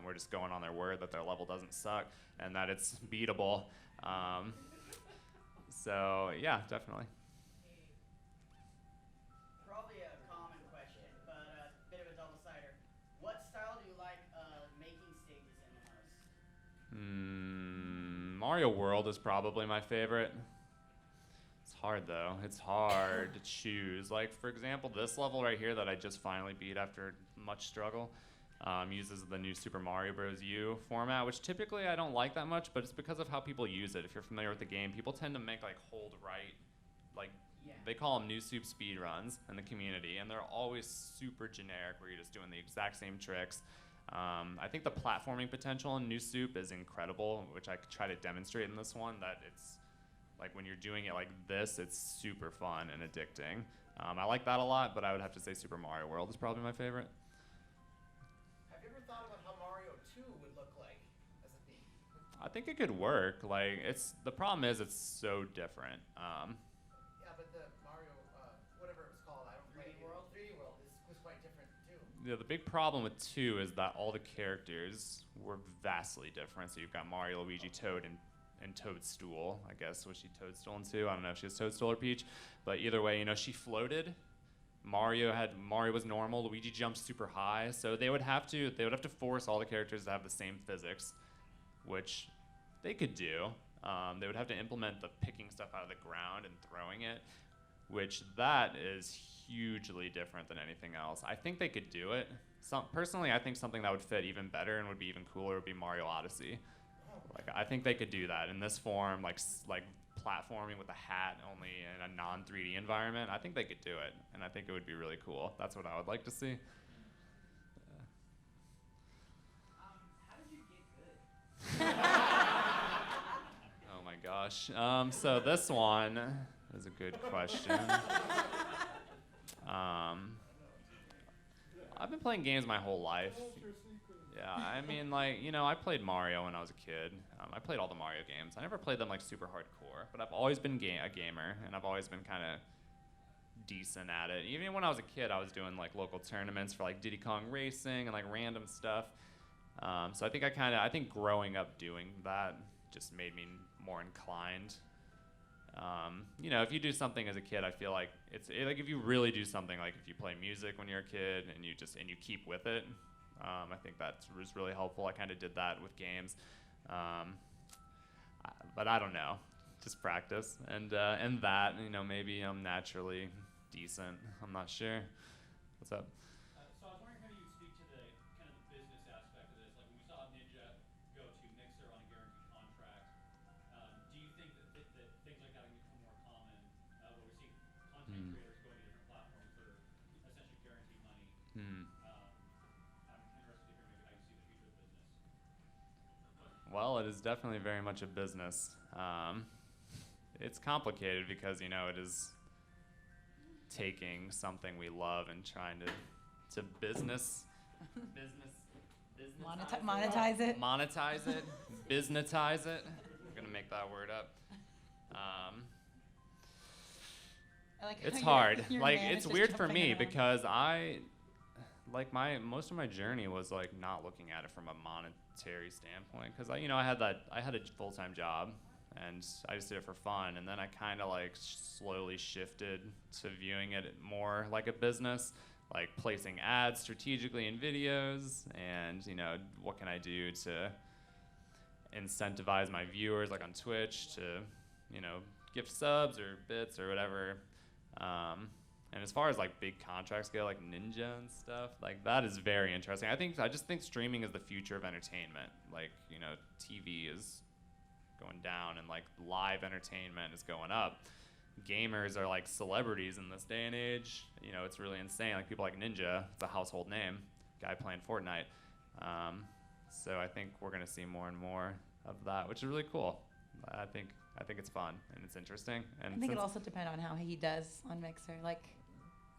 Speaker 2: We're just going on their word that their level doesn't suck and that it's beatable. So yeah, definitely.
Speaker 3: Probably a common question, but a bit of a double-sider. What style do you like making stages in the most?
Speaker 2: Mario World is probably my favorite. It's hard though. It's hard to choose. Like, for example, this level right here that I just finally beat after much struggle uses the new Super Mario Bros. U format, which typically I don't like that much, but it's because of how people use it. If you're familiar with the game, people tend to make like hold right, like they call them new soup speed runs in the community, and they're always super generic where you're just doing the exact same tricks. I think the platforming potential in New Soup is incredible, which I try to demonstrate in this one, that it's like when you're doing it like this, it's super fun and addicting. I like that a lot, but I would have to say Super Mario World is probably my favorite.
Speaker 7: Have you ever thought about how Mario 2 would look like as a theme?
Speaker 2: I think it could work. Like, the problem is it's so different.
Speaker 7: Yeah, but the Mario, whatever it was called, I don't play
Speaker 3: 3D World?
Speaker 7: 3D World was quite different too.
Speaker 2: Yeah, the big problem with 2 is that all the characters were vastly different. So you've got Mario, Luigi, Toad, and Toadstool. I guess, was she Toadstool in 2? I don't know if she was Toadstool or Peach, but either way, you know, she floated. Mario was normal. Luigi jumped super high, so they would have to force all the characters to have the same physics, which they could do. They would have to implement the picking stuff out of the ground and throwing it, which that is hugely different than anything else. I think they could do it. Personally, I think something that would fit even better and would be even cooler would be Mario Odyssey. Like, I think they could do that in this form, like platforming with a hat, only in a non-3D environment. I think they could do it, and I think it would be really cool. That's what I would like to see. gosh. So this one is a good question. I've been playing games my whole life. Yeah, I mean, like, you know, I played Mario when I was a kid. I played all the Mario games. I never played them like super hardcore, but I've always been a gamer, and I've always been kind of decent at it. Even when I was a kid, I was doing like local tournaments for like Diddy Kong Racing and like random stuff. So I think growing up doing that just made me more inclined. You know, if you do something as a kid, I feel like like if you really do something, like if you play music when you're a kid and you keep with it, I think that was really helpful. I kind of did that with games, but I don't know, just practice and that, you know, maybe I'm naturally decent. I'm not sure. What's up?
Speaker 5: So I was wondering how you'd speak to the kind of the business aspect of this. Like when we saw Ninja go to Mixer on a guaranteed contract, do you think that things like that are going to become more common? Where we're seeing content creators going to different platforms for essentially guaranteed money. I'm interested to hear maybe how you see the future of the business.
Speaker 2: Well, it is definitely very much a business. It's complicated because, you know, it is taking something we love and trying to business
Speaker 1: Monetize it.
Speaker 2: Monetize it, businessize it. I'm gonna make that word up.
Speaker 1: I like how
Speaker 2: It's
Speaker 1: your-
Speaker 2: hard.
Speaker 1: your
Speaker 2: Like,
Speaker 1: man
Speaker 2: it's
Speaker 1: is just
Speaker 2: weird for
Speaker 1: jumping
Speaker 2: me
Speaker 1: around.
Speaker 2: because most of my journey was like not looking at it from a monetary standpoint because I had a full-time job and I just did it for fun, and then I kind of like slowly shifted to viewing it more like a business, like placing ads strategically in videos, and you know, what can I do to incentivize my viewers, like on Twitch, to, you know, gift subs or bits or whatever. And as far as like big contracts go, like Ninja and stuff, like that is very interesting. I just think streaming is the future of entertainment. Like, you know, TV is going down and like live entertainment is going up. Gamers are like celebrities in this day and age. You know, it's really insane. Like people like Ninja, it's a household name, guy playing Fortnite. So I think we're gonna see more and more of that, which is really cool. I think it's fun and it's interesting. And
Speaker 1: I think it'll also depend on how he does on Mixer. Like,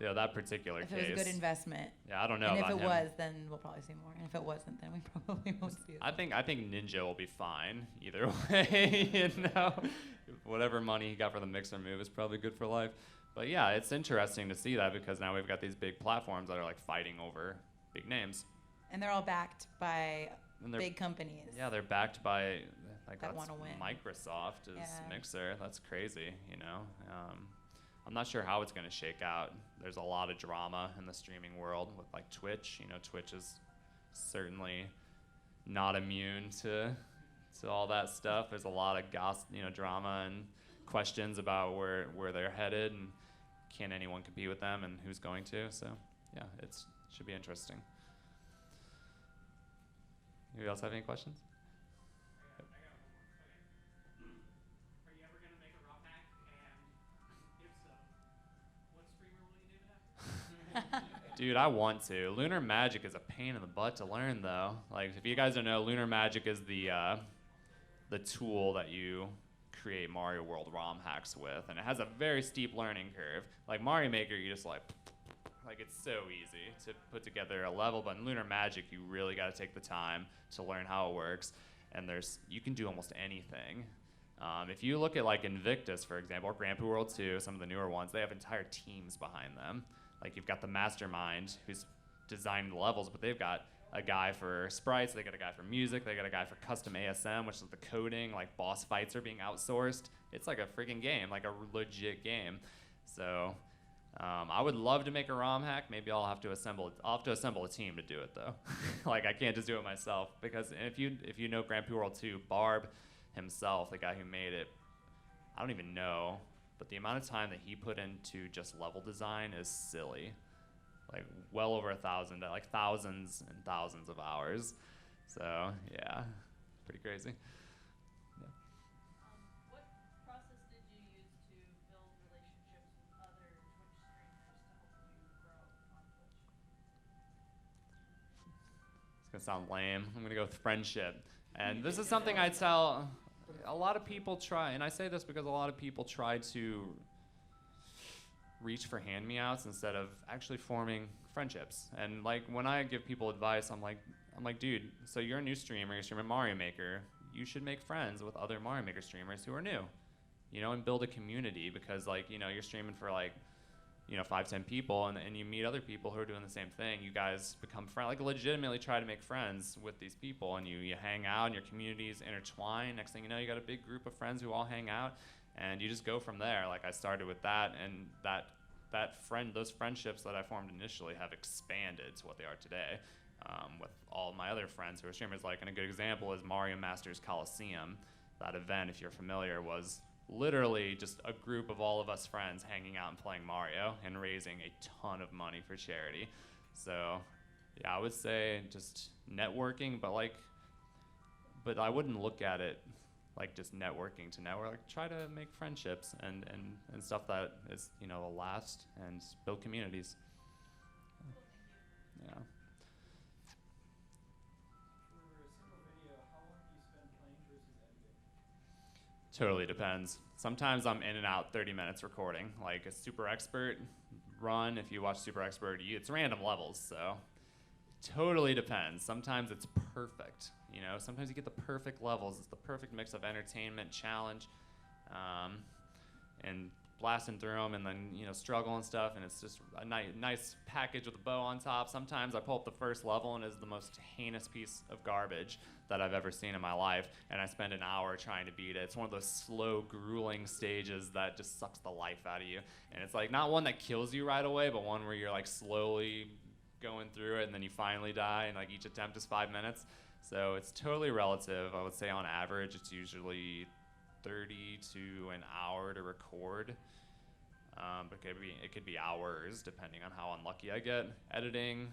Speaker 2: yeah, that particular
Speaker 1: if
Speaker 2: case.
Speaker 1: it was a good investment.
Speaker 2: Yeah, I don't know
Speaker 1: And if
Speaker 2: about
Speaker 1: it
Speaker 2: him.
Speaker 1: was, then we'll probably see more. And if it wasn't, then we probably won't see it.
Speaker 2: I think Ninja will be fine either way. You know, whatever money he got for the Mixer move is probably good for life. But yeah, it's interesting to see that because now we've got these big platforms that are like fighting over big names.
Speaker 1: And they're all backed by
Speaker 2: And they're-
Speaker 1: big companies.
Speaker 2: Yeah, they're backed by like
Speaker 1: That
Speaker 2: that's
Speaker 1: wanna win.
Speaker 2: Microsoft is
Speaker 1: Yeah.
Speaker 2: Mixer. That's crazy, you know. I'm not sure how it's going to shake out. There's a lot of drama in the streaming world with like Twitch. You know, Twitch is certainly not immune to all that stuff. There's a lot of drama and questions about where they're headed and can anyone compete with them and who's going to. So yeah, it should be interesting. Anybody else have any questions?
Speaker 5: I got one more. Okay. Are you ever gonna make a ROM hack? And if so, what streamer will you name it after?
Speaker 2: Dude, I want to. Lunar Magic is a pain in the butt to learn, though. Like, if you guys don't know, Lunar Magic is the tool that you create Mario World ROM hacks with, and it has a very steep learning curve. Like Mario Maker, you just like it's so easy to put together a level, but in Lunar Magic, you really got to take the time to learn how it works, and you can do almost anything. If you look at like Invictus, for example, or Grand Prix World 2, some of the newer ones, they have entire teams behind them. Like you've got the mastermind who's designing the levels, but they've got a guy for sprites, they got a guy for music, they got a guy for custom ASM, which is the coding, like boss fights are being outsourced. It's like a freaking game, like a legit game. So I would love to make a ROM hack. Maybe I'll have to assemble a team to do it though. Like I can't just do it myself, because if you know Grand Prix World 2, Barb himself, the guy who made it, I don't even know, but the amount of time that he put into just level design is silly. Like well over 1,000, like thousands and thousands of hours. So yeah, pretty crazy. Yeah.
Speaker 6: What process did you use to build relationships with other Twitch streamers to help you grow on Twitch?
Speaker 2: It's gonna sound lame. I'm gonna go with friendship. And this is something I tell a lot of people try, and I say this because a lot of people try to reach for hand-me-outs instead of actually forming friendships. And like when I give people advice, I'm like, dude, so you're a new streamer, you're streaming Mario Maker. You should make friends with other Mario Maker streamers who are new, you know, and build a community because like, you know, you're streaming for like, you know, 5-10 people and you meet other people who are doing the same thing. You guys become friends, like legitimately try to make friends with these people and you hang out and your communities intertwine. Next thing you know, you got a big group of friends who all hang out and you just go from there. Like I started with that and those friendships that I formed initially have expanded to what they are today. With all my other friends who are streamers, like, and a good example is Mario Masters Coliseum. That event, if you're familiar, was literally just a group of all of us friends hanging out and playing Mario and raising a ton of money for charity. So, yeah, I would say just networking, but I wouldn't look at it like just networking to network. Like, try to make friendships and stuff that is, you know, will last and build communities. Yeah. Totally depends. Sometimes I'm in and out 30 minutes recording. Like a super expert run, if you watch super expert, it's random levels, so totally depends. Sometimes it's perfect, you know. Sometimes you get the perfect levels. It's the perfect mix of entertainment, challenge, and blasting through them, and then, you know, struggle and stuff, and it's just a nice package with a bow on top. Sometimes I pull up the first level and it's the most heinous piece of garbage that I've ever seen in my life, and I spend an hour trying to beat it. It's one of those slow, grueling stages that just sucks the life out of you. And it's like not one that kills you right away, but one where you're like slowly going through it and then you finally die, and like each attempt is 5 minutes. So it's totally relative. I would say on average it's usually 30 to an hour to record. But it could be hours depending on how unlucky I get. Editing,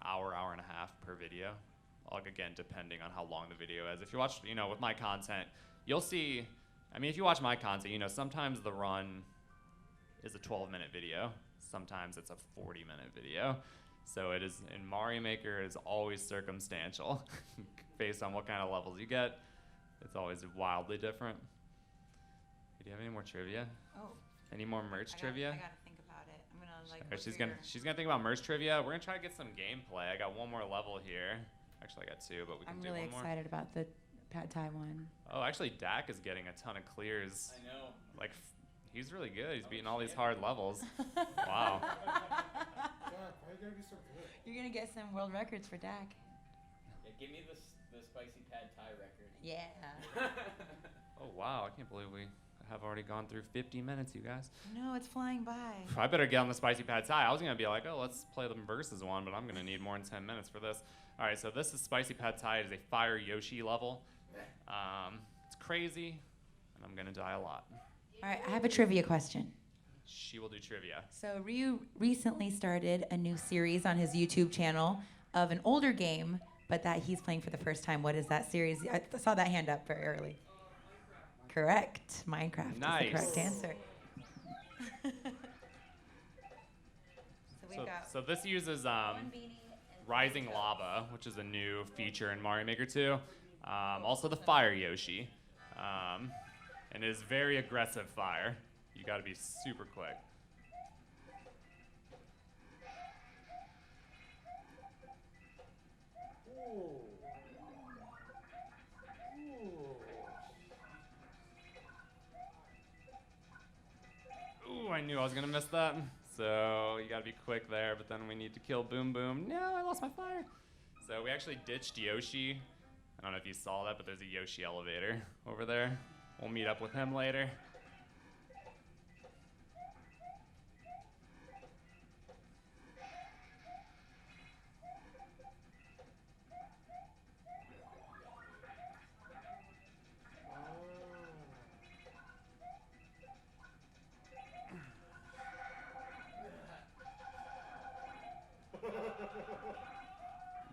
Speaker 2: hour and a half per video. Like, again, depending on how long the video is. If you watch, you know, with my content, you'll see, I mean, if you watch my content, you know, sometimes the run is a 12-minute video. Sometimes it's a 40-minute video. So it is, in Mario Maker, it is always circumstantial based on what kind of levels you get. It's always wildly different. Do you have any more trivia?
Speaker 1: Oh.
Speaker 2: Any more merch trivia?
Speaker 1: I gotta think about it. I'm gonna like.
Speaker 2: She's gonna think about merch trivia. We're gonna try to get some gameplay. I got one more level here. Actually, I got two, but we can do one more.
Speaker 1: I'm really excited about the Pad Thai one.
Speaker 2: Oh, actually, Dak is getting a ton of clears.
Speaker 7: I know.
Speaker 2: Like, he's really good. He's beating all these hard levels. Wow.
Speaker 4: Dak, why you gotta be so good?
Speaker 1: You're gonna get some world records for Dak.
Speaker 7: Yeah, give me the spicy pad thai record.
Speaker 1: Yeah.
Speaker 2: Oh wow! I can't believe we have already gone through 50 minutes, you guys.
Speaker 1: No, it's flying by.
Speaker 2: I better get on the spicy pad thai. I was gonna be like, oh, let's play the versus one, but I'm gonna need more than 10 minutes for this. All right, so this is spicy pad thai. It is a fire Yoshi level. It's crazy, and I'm gonna die a lot.
Speaker 1: All right, I have a trivia question.
Speaker 2: She will do trivia.
Speaker 1: So Ryu recently started a new series on his YouTube channel of an older game, but that he's playing for the first time. What is that series? I saw that hand up very early. Correct. Minecraft
Speaker 2: Nice.
Speaker 1: is the correct answer.
Speaker 2: So this uses
Speaker 1: one beanie and
Speaker 2: Rising Lava, which is a new feature in Mario Maker 2. Also the Fire Yoshi. And it is very aggressive fire. You gotta be super quick. Ooh, I knew I was gonna miss that. So you gotta be quick there, but then we need to kill Boom Boom. No, I lost my fire. So we actually ditched Yoshi. I don't know if you saw that, but there's a Yoshi elevator over there. We'll meet up with him later.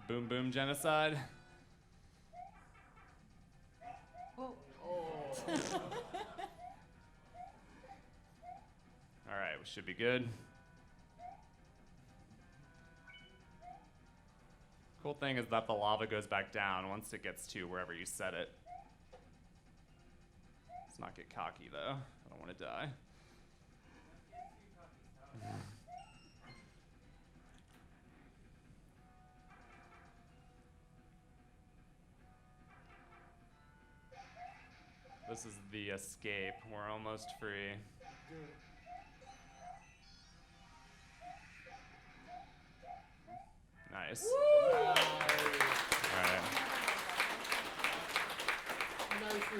Speaker 2: Boom Boom Genocide.
Speaker 1: Whoa.
Speaker 2: All right, we should be good. Cool thing is that the lava goes back down once it gets to wherever you set it. Let's not get cocky though. I don't want to die. This is the escape. We're almost free.
Speaker 4: Do it.
Speaker 2: Nice.
Speaker 4: Nice.
Speaker 2: All right.
Speaker 4: Nicely.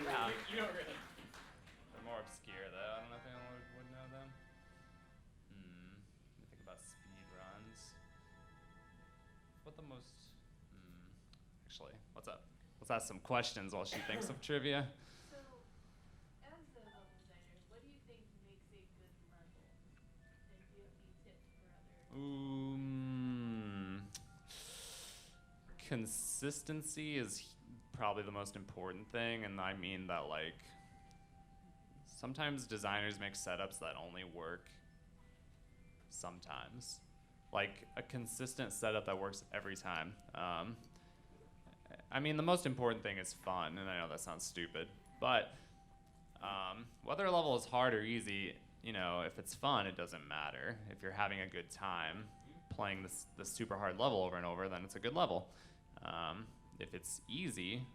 Speaker 2: Yeah.
Speaker 3: You don't really.
Speaker 2: They're more obscure though. I don't know if anyone would know them. Let me think about speed runs. What the most? Actually, what's up? Let's ask some questions while she thinks of trivia.
Speaker 6: So, as the level designer, what do you think makes a good level? And do you have any tips for other?
Speaker 2: Consistency is probably the most important thing, and I mean that like sometimes designers make setups that only work sometimes. Like a consistent setup that works every time. I mean, the most important thing is fun, and I know that sounds stupid, but whether a level is hard or easy, you know, if it's fun, it doesn't matter. If you're having a good time playing this super hard level over and over, then it's a good level. If it's easy,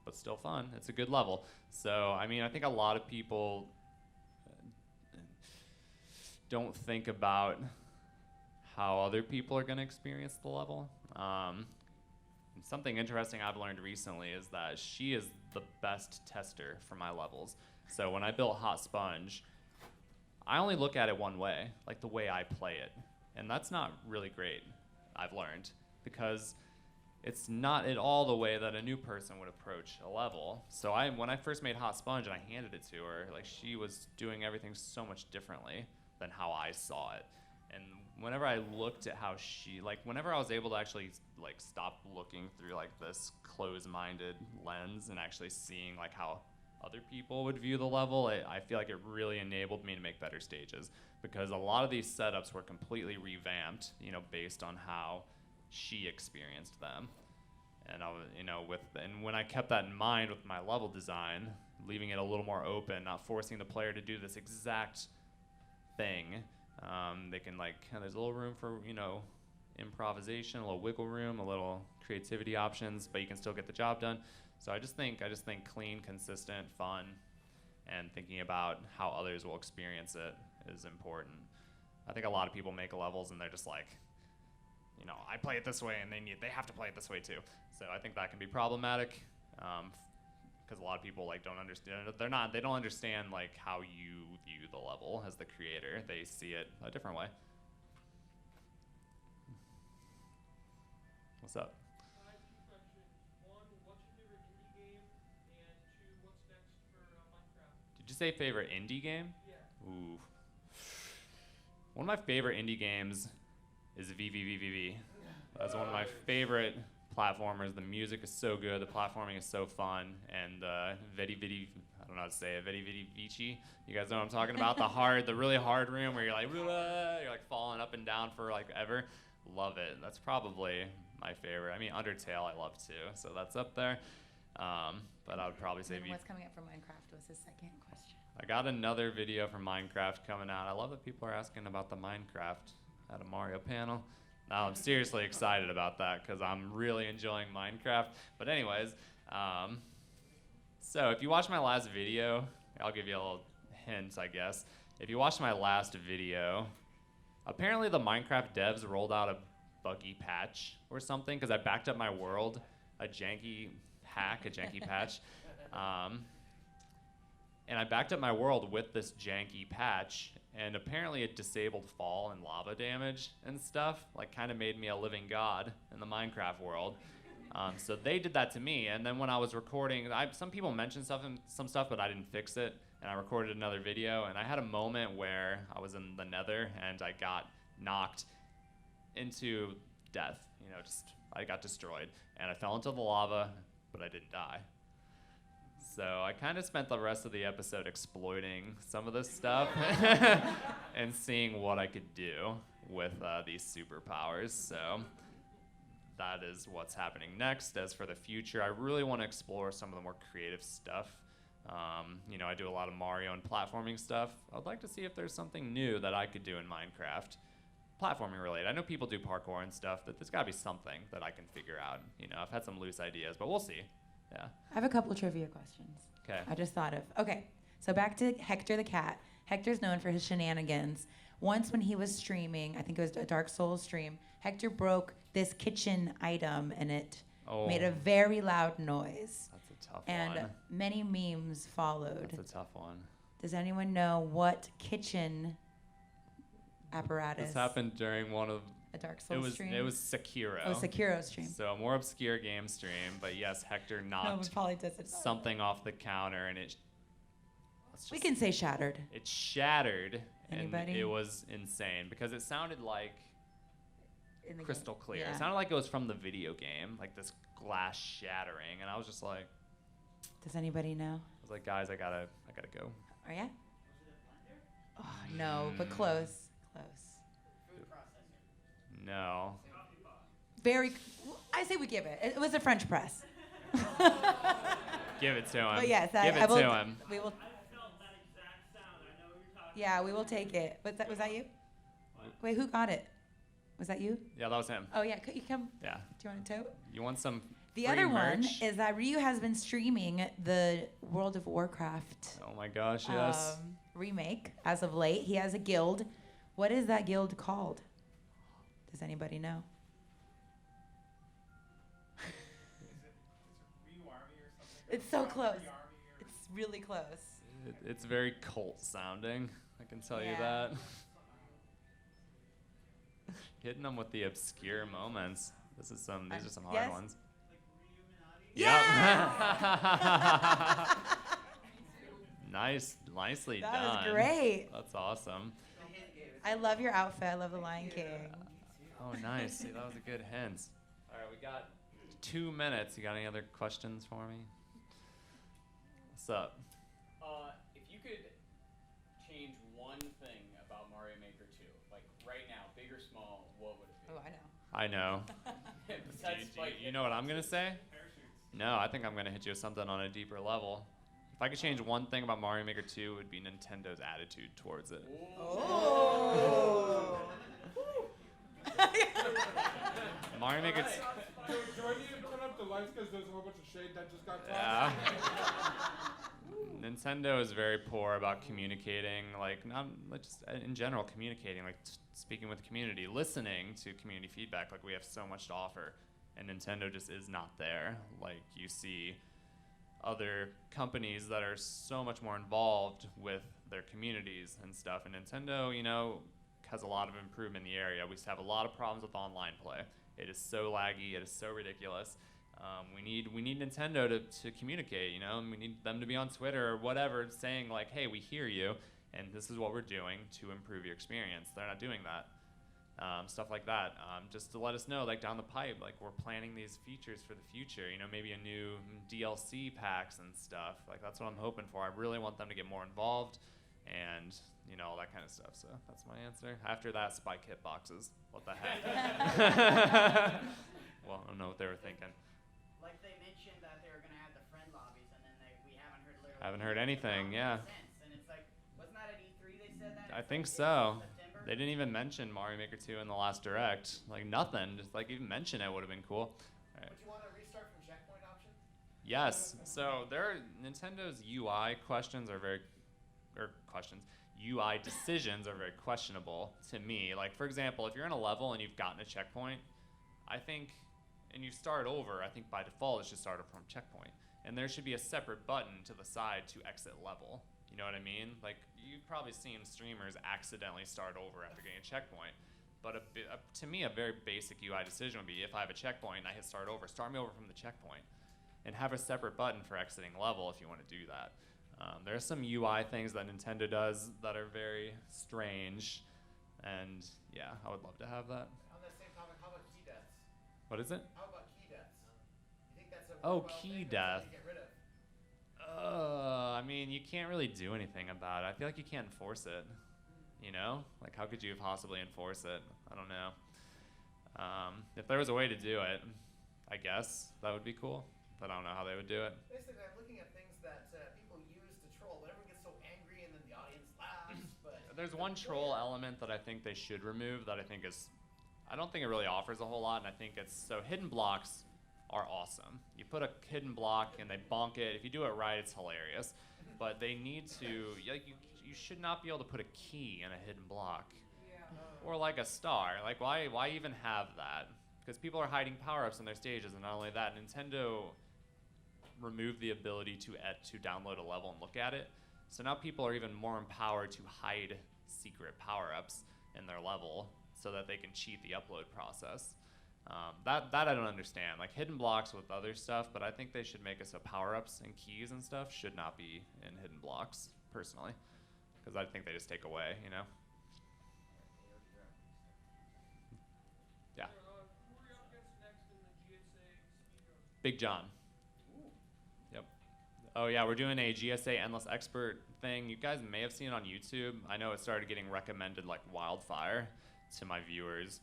Speaker 2: but still fun, it's a good level. So, I mean, I think a lot of people don't think about how other people are going to experience the level. Something interesting I've learned recently is that she is the best tester for my levels. So when I built Hot Sponge, I only look at it one way, like the way I play it. And that's not really great, I've learned, because it's not at all the way that a new person would approach a level. So when I first made Hot Sponge and I handed it to her, like she was doing everything so much differently than how I saw it. And whenever I looked at how whenever I was able to actually like stop looking through like this closed-minded lens and actually seeing like how other people would view the level, I feel like it really enabled me to make better stages, because a lot of these setups were completely revamped, you know, based on how she experienced them. And and when I kept that in mind with my level design, leaving it a little more open, not forcing the player to do this exact thing, they can there's a little room for, you know, improvisation, a little wiggle room, a little creativity options, but you can still get the job done. So I just think clean, consistent, fun, and thinking about how others will experience it is important. I think a lot of people make levels and they're just like, you know, I play it this way and they have to play it this way too. So I think that can be problematic, because a lot of people like don't understand. They don't understand like how you view the level as the creator. They see it a different way. What's up?
Speaker 8: I have two questions. One, what's your favorite indie game? And two, what's next for Minecraft?
Speaker 2: Did you say favorite indie game?
Speaker 8: Yeah.
Speaker 2: Ooh. One of my favorite indie games is VVVVV. That's one of my favorite platformers. The music is so good, the platforming is so fun, and Vidi Vidi, I don't know how to say it, Vidi Vidi Vici. You guys know what I'm talking about? The really hard room where you're like falling up and down for like ever. Love it. That's probably my favorite. I mean, Undertale I love too, so that's up there. But I would probably say
Speaker 1: What's coming up for Minecraft was his second question.
Speaker 2: I got another video from Minecraft coming out. I love that people are asking about the Minecraft at a Mario panel. Now I'm seriously excited about that because I'm really enjoying Minecraft. But anyways, so if you watch my last video, I'll give you a little hint, I guess. If you watched my last video, apparently the Minecraft devs rolled out a buggy patch or something, because I backed up my world, a janky patch. And I backed up my world with this janky patch, and apparently it disabled fall and lava damage and stuff, like kind of made me a living god in the Minecraft world. So they did that to me, and then when I was recording, some people mentioned some stuff, but I didn't fix it, and I recorded another video, and I had a moment where I was in the nether, and I got knocked into death. You know, I got destroyed, and I fell into the lava, but I didn't die. So I kind of spent the rest of the episode exploiting some of this stuff and seeing what I could do with these superpowers. So that is what's happening next. As for the future, I really want to explore some of the more creative stuff. You know, I do a lot of Mario and platforming stuff. I'd like to see if there's something new that I could do in Minecraft, platforming related. I know people do parkour and stuff, but there's got to be something that I can figure out. You know, I've had some loose ideas, but we'll see. Yeah.
Speaker 1: I have a couple trivia questions.
Speaker 2: Okay.
Speaker 1: I just thought of. Okay, so back to Hector the cat. Hector's known for his shenanigans. Once when he was streaming, I think it was a Dark Souls stream, Hector broke this kitchen item and it made a very loud noise.
Speaker 2: That's a tough
Speaker 1: And
Speaker 2: one.
Speaker 1: many memes followed.
Speaker 2: That's a tough one.
Speaker 1: Does anyone know what kitchen apparatus?
Speaker 2: This happened during one of
Speaker 1: A Dark Souls stream?
Speaker 2: It was Sekiro.
Speaker 1: Oh, Sekiro stream.
Speaker 2: So a more obscure game stream, but yes, Hector
Speaker 1: No one
Speaker 2: knocked
Speaker 1: probably does it.
Speaker 2: something off the counter and it.
Speaker 1: We can say shattered.
Speaker 2: It shattered.
Speaker 1: Anybody?
Speaker 2: And it was insane because it sounded like
Speaker 1: In the
Speaker 2: crystal
Speaker 1: game.
Speaker 2: clear.
Speaker 1: Yeah.
Speaker 2: It sounded like it was from the video game, like this glass shattering, and I was just like,
Speaker 1: Does anybody know?
Speaker 2: I was like, guys, I gotta go.
Speaker 1: Oh yeah. Oh no, but close, close.
Speaker 3: Food processor.
Speaker 2: No.
Speaker 1: Very. I say we give it. It was a French press.
Speaker 2: Give it to him.
Speaker 1: But yes,
Speaker 2: Give it
Speaker 1: I will.
Speaker 2: to him.
Speaker 1: We will.
Speaker 8: I felt that exact sound. I know what you're talking
Speaker 1: Yeah, we will take it. Was that you? Wait, who got it? Was that you?
Speaker 2: Yeah, that was him.
Speaker 1: Oh yeah, could you come?
Speaker 2: Yeah.
Speaker 1: Do you want to tote?
Speaker 2: You want some
Speaker 1: The
Speaker 2: free
Speaker 1: other one
Speaker 2: merch?
Speaker 1: is that Ryu has been streaming the World of Warcraft
Speaker 2: Oh my gosh, yes.
Speaker 1: remake as of late. He has a guild. What is that guild called? Does anybody know?
Speaker 5: Ryu Army or something?
Speaker 1: It's so close.
Speaker 5: Army or
Speaker 1: It's really close.
Speaker 2: It's very cult sounding. I can tell you
Speaker 1: Yeah.
Speaker 2: that. Hitting them with the obscure moments. These are some hard
Speaker 1: yes.
Speaker 2: ones.
Speaker 1: Yeah.
Speaker 2: Yep. Nicely
Speaker 1: That
Speaker 2: done.
Speaker 1: was great.
Speaker 2: That's awesome.
Speaker 1: I love your outfit. I love the Lion King.
Speaker 2: Oh, nice. See, that was a good hint. All right, we got 2 minutes. You got any other questions for me? What's up?
Speaker 9: If you could change one thing about Mario Maker 2, like right now, big or small, what would it be?
Speaker 1: Oh, I know.
Speaker 2: I know.
Speaker 9: Besides Spike,
Speaker 2: You know what I'm going to say? No, I think I'm going to hit you with something on a deeper level. If I could change one thing about Mario Maker 2, it would be Nintendo's attitude towards it.
Speaker 1: Oh.
Speaker 2: Mario Maker 2.
Speaker 4: Do I need to turn up the lights because there's a whole bunch of shade that just got
Speaker 2: Yeah.
Speaker 4: caught?
Speaker 2: Nintendo is very poor about communicating, like not like just in general communicating, like speaking with the community, listening to community feedback. Like we have so much to offer, and Nintendo just is not there. Like you see other companies that are so much more involved with their communities and stuff. And Nintendo, you know, has a lot of improvement in the area. We have a lot of problems with online play. It is so laggy. It is so ridiculous. We need Nintendo to communicate, you know, and we need them to be on Twitter or whatever saying like, hey, we hear you, and this is what we're doing to improve your experience. They're not doing that. Stuff like that. Just to let us know, like down the pipe, like we're planning these features for the future, you know, maybe a new DLC packs and stuff. Like that's what I'm hoping for. I really want them to get more involved and, you know, all that kind of stuff. So that's my answer. After that, Spike hitboxes. What the heck? Well, I don't know what they were thinking.
Speaker 3: Like they mentioned that they were gonna add the friend lobbies, and then we haven't heard literally.
Speaker 2: Haven't heard anything, yeah.
Speaker 3: Since, and it's like, wasn't that at E3 they said that?
Speaker 2: I
Speaker 3: It's
Speaker 2: think
Speaker 3: like,
Speaker 2: so.
Speaker 3: September?
Speaker 2: They didn't even mention Mario Maker 2 in the last direct. Like nothing. Just like even mention it would have been cool. All right.
Speaker 7: Would you want a restart from checkpoint option?
Speaker 2: Yes. So Nintendo's UI questions are UI decisions are very questionable to me. Like for example, if you're in a level and you've gotten a checkpoint, I think, and you start over, I think by default it should start from checkpoint. And there should be a separate button to the side to exit level. You know what I mean? Like you've probably seen streamers accidentally start over after getting a checkpoint. But to me, a very basic UI decision would be if I have a checkpoint and I hit start me over from the checkpoint. And have a separate button for exiting level if you want to do that. There are some UI things that Nintendo does that are very strange. And yeah, I would love to have that.
Speaker 7: On that same topic, how about key deaths?
Speaker 2: What is it?
Speaker 7: How about key deaths? You think that's a
Speaker 2: Oh,
Speaker 7: worthwhile
Speaker 2: key
Speaker 7: thing or
Speaker 2: death.
Speaker 7: something to get rid of?
Speaker 2: I mean, you can't really do anything about it. I feel like you can't enforce it. You know? Like, how could you possibly enforce it? I don't know. If there was a way to do it, I guess that would be cool. But I don't know how they would do it.
Speaker 7: Basically, I'm looking at things that people use
Speaker 2: There's one troll element that I think they should remove that I think is, I don't think it really offers a whole lot, and I think it's, so hidden blocks are awesome. You put a hidden block and they bonk it. If you do it right, it's hilarious. But they need to, you should not be able to put a key in a hidden block. Or like a star. Like why even have that? Because people are hiding power-ups in their stages, and not only that, Nintendo removed the ability to download a level and look at it. So now people are even more empowered to hide secret power-ups in their level so that they can cheat the upload process. That I don't understand. Like hidden blocks with other stuff, but I think they should make it so power-ups and keys and stuff should not be in hidden blocks, personally. Because I think they just take away, you know? Yeah.
Speaker 8: Who are you up against next in the GSA speedrun?
Speaker 2: Big John. Yep. Oh yeah, we're doing a GSA Endless Expert thing. You guys may have seen it on YouTube. I know it started getting recommended like wildfire to my viewers.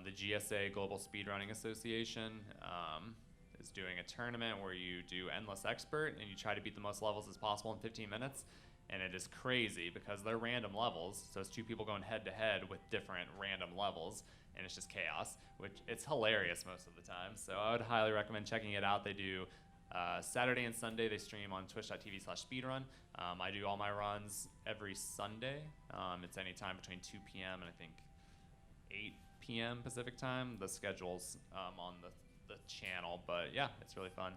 Speaker 2: The GSA Global Speedrunning Association is doing a tournament where you do Endless Expert and you try to beat the most levels as possible in 15 minutes. And it is crazy because they're random levels. So it's two people going head to head with different random levels. And it's just chaos, which it's hilarious most of the time. So I would highly recommend checking it out. They do Saturday and Sunday. They stream on twitch.tv/speedrun. I do all my runs every Sunday. It's anytime between 2 p.m. and I think 8 p.m. Pacific time. The schedule's on the channel, but yeah, it's really fun.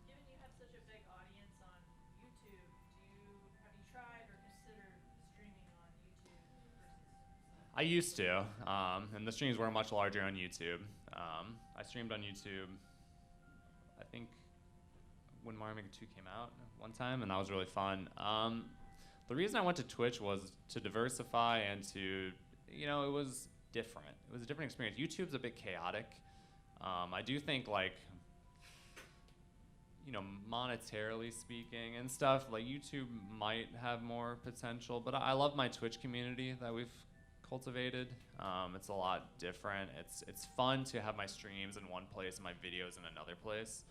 Speaker 6: Given you have such a big audience on YouTube, have you tried or considered streaming on YouTube versus?
Speaker 2: I used to, and the streams were much larger on YouTube. I streamed on YouTube, I think, when Mario Maker 2 came out one time, and that was really fun. The reason I went to Twitch was to diversify and to, it was different. It was a different experience. YouTube's a bit chaotic. I do think, like, monetarily speaking and stuff, like YouTube might have more potential, but I love my Twitch community that we've cultivated. It's a lot different. It's fun to have my streams in one place and my videos in another place.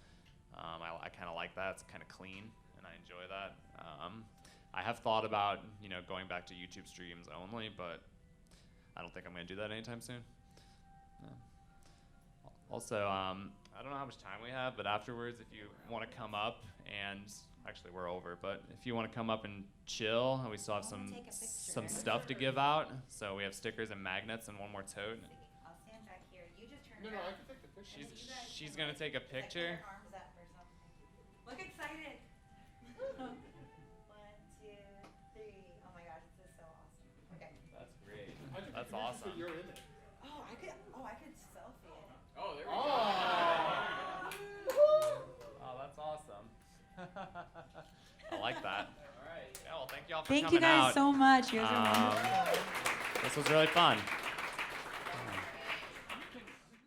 Speaker 2: I kind of like that. It's kind of clean, and I enjoy that. I have thought about going back to YouTube streams only, but I don't think I'm going to do that anytime soon. Yeah. Also, I don't know how much time we have, but afterwards, if you want to come up and actually we're over, but if you want to come up and chill, we still have some stuff to give out. So we have stickers and magnets and one more tote.
Speaker 1: I'll stand back here. You just turn
Speaker 4: No,
Speaker 1: around.
Speaker 4: I can take the picture.
Speaker 2: She's gonna take a picture.
Speaker 1: Like, put your arms up or something. Look excited. 1, 2, 3. Oh my gosh, this is so awesome. Okay.
Speaker 2: That's great.
Speaker 4: I can
Speaker 2: That's
Speaker 4: take pictures
Speaker 2: awesome.
Speaker 4: so you're in it.
Speaker 1: Oh, I could selfie it.
Speaker 9: Oh, there we go.
Speaker 2: Oh, that's awesome. I like that.
Speaker 9: All right.
Speaker 2: Yeah, well, thank y'all for
Speaker 1: Thank
Speaker 2: coming
Speaker 1: you guys
Speaker 2: out.
Speaker 1: so much. You guys are wonderful.
Speaker 2: This was really fun.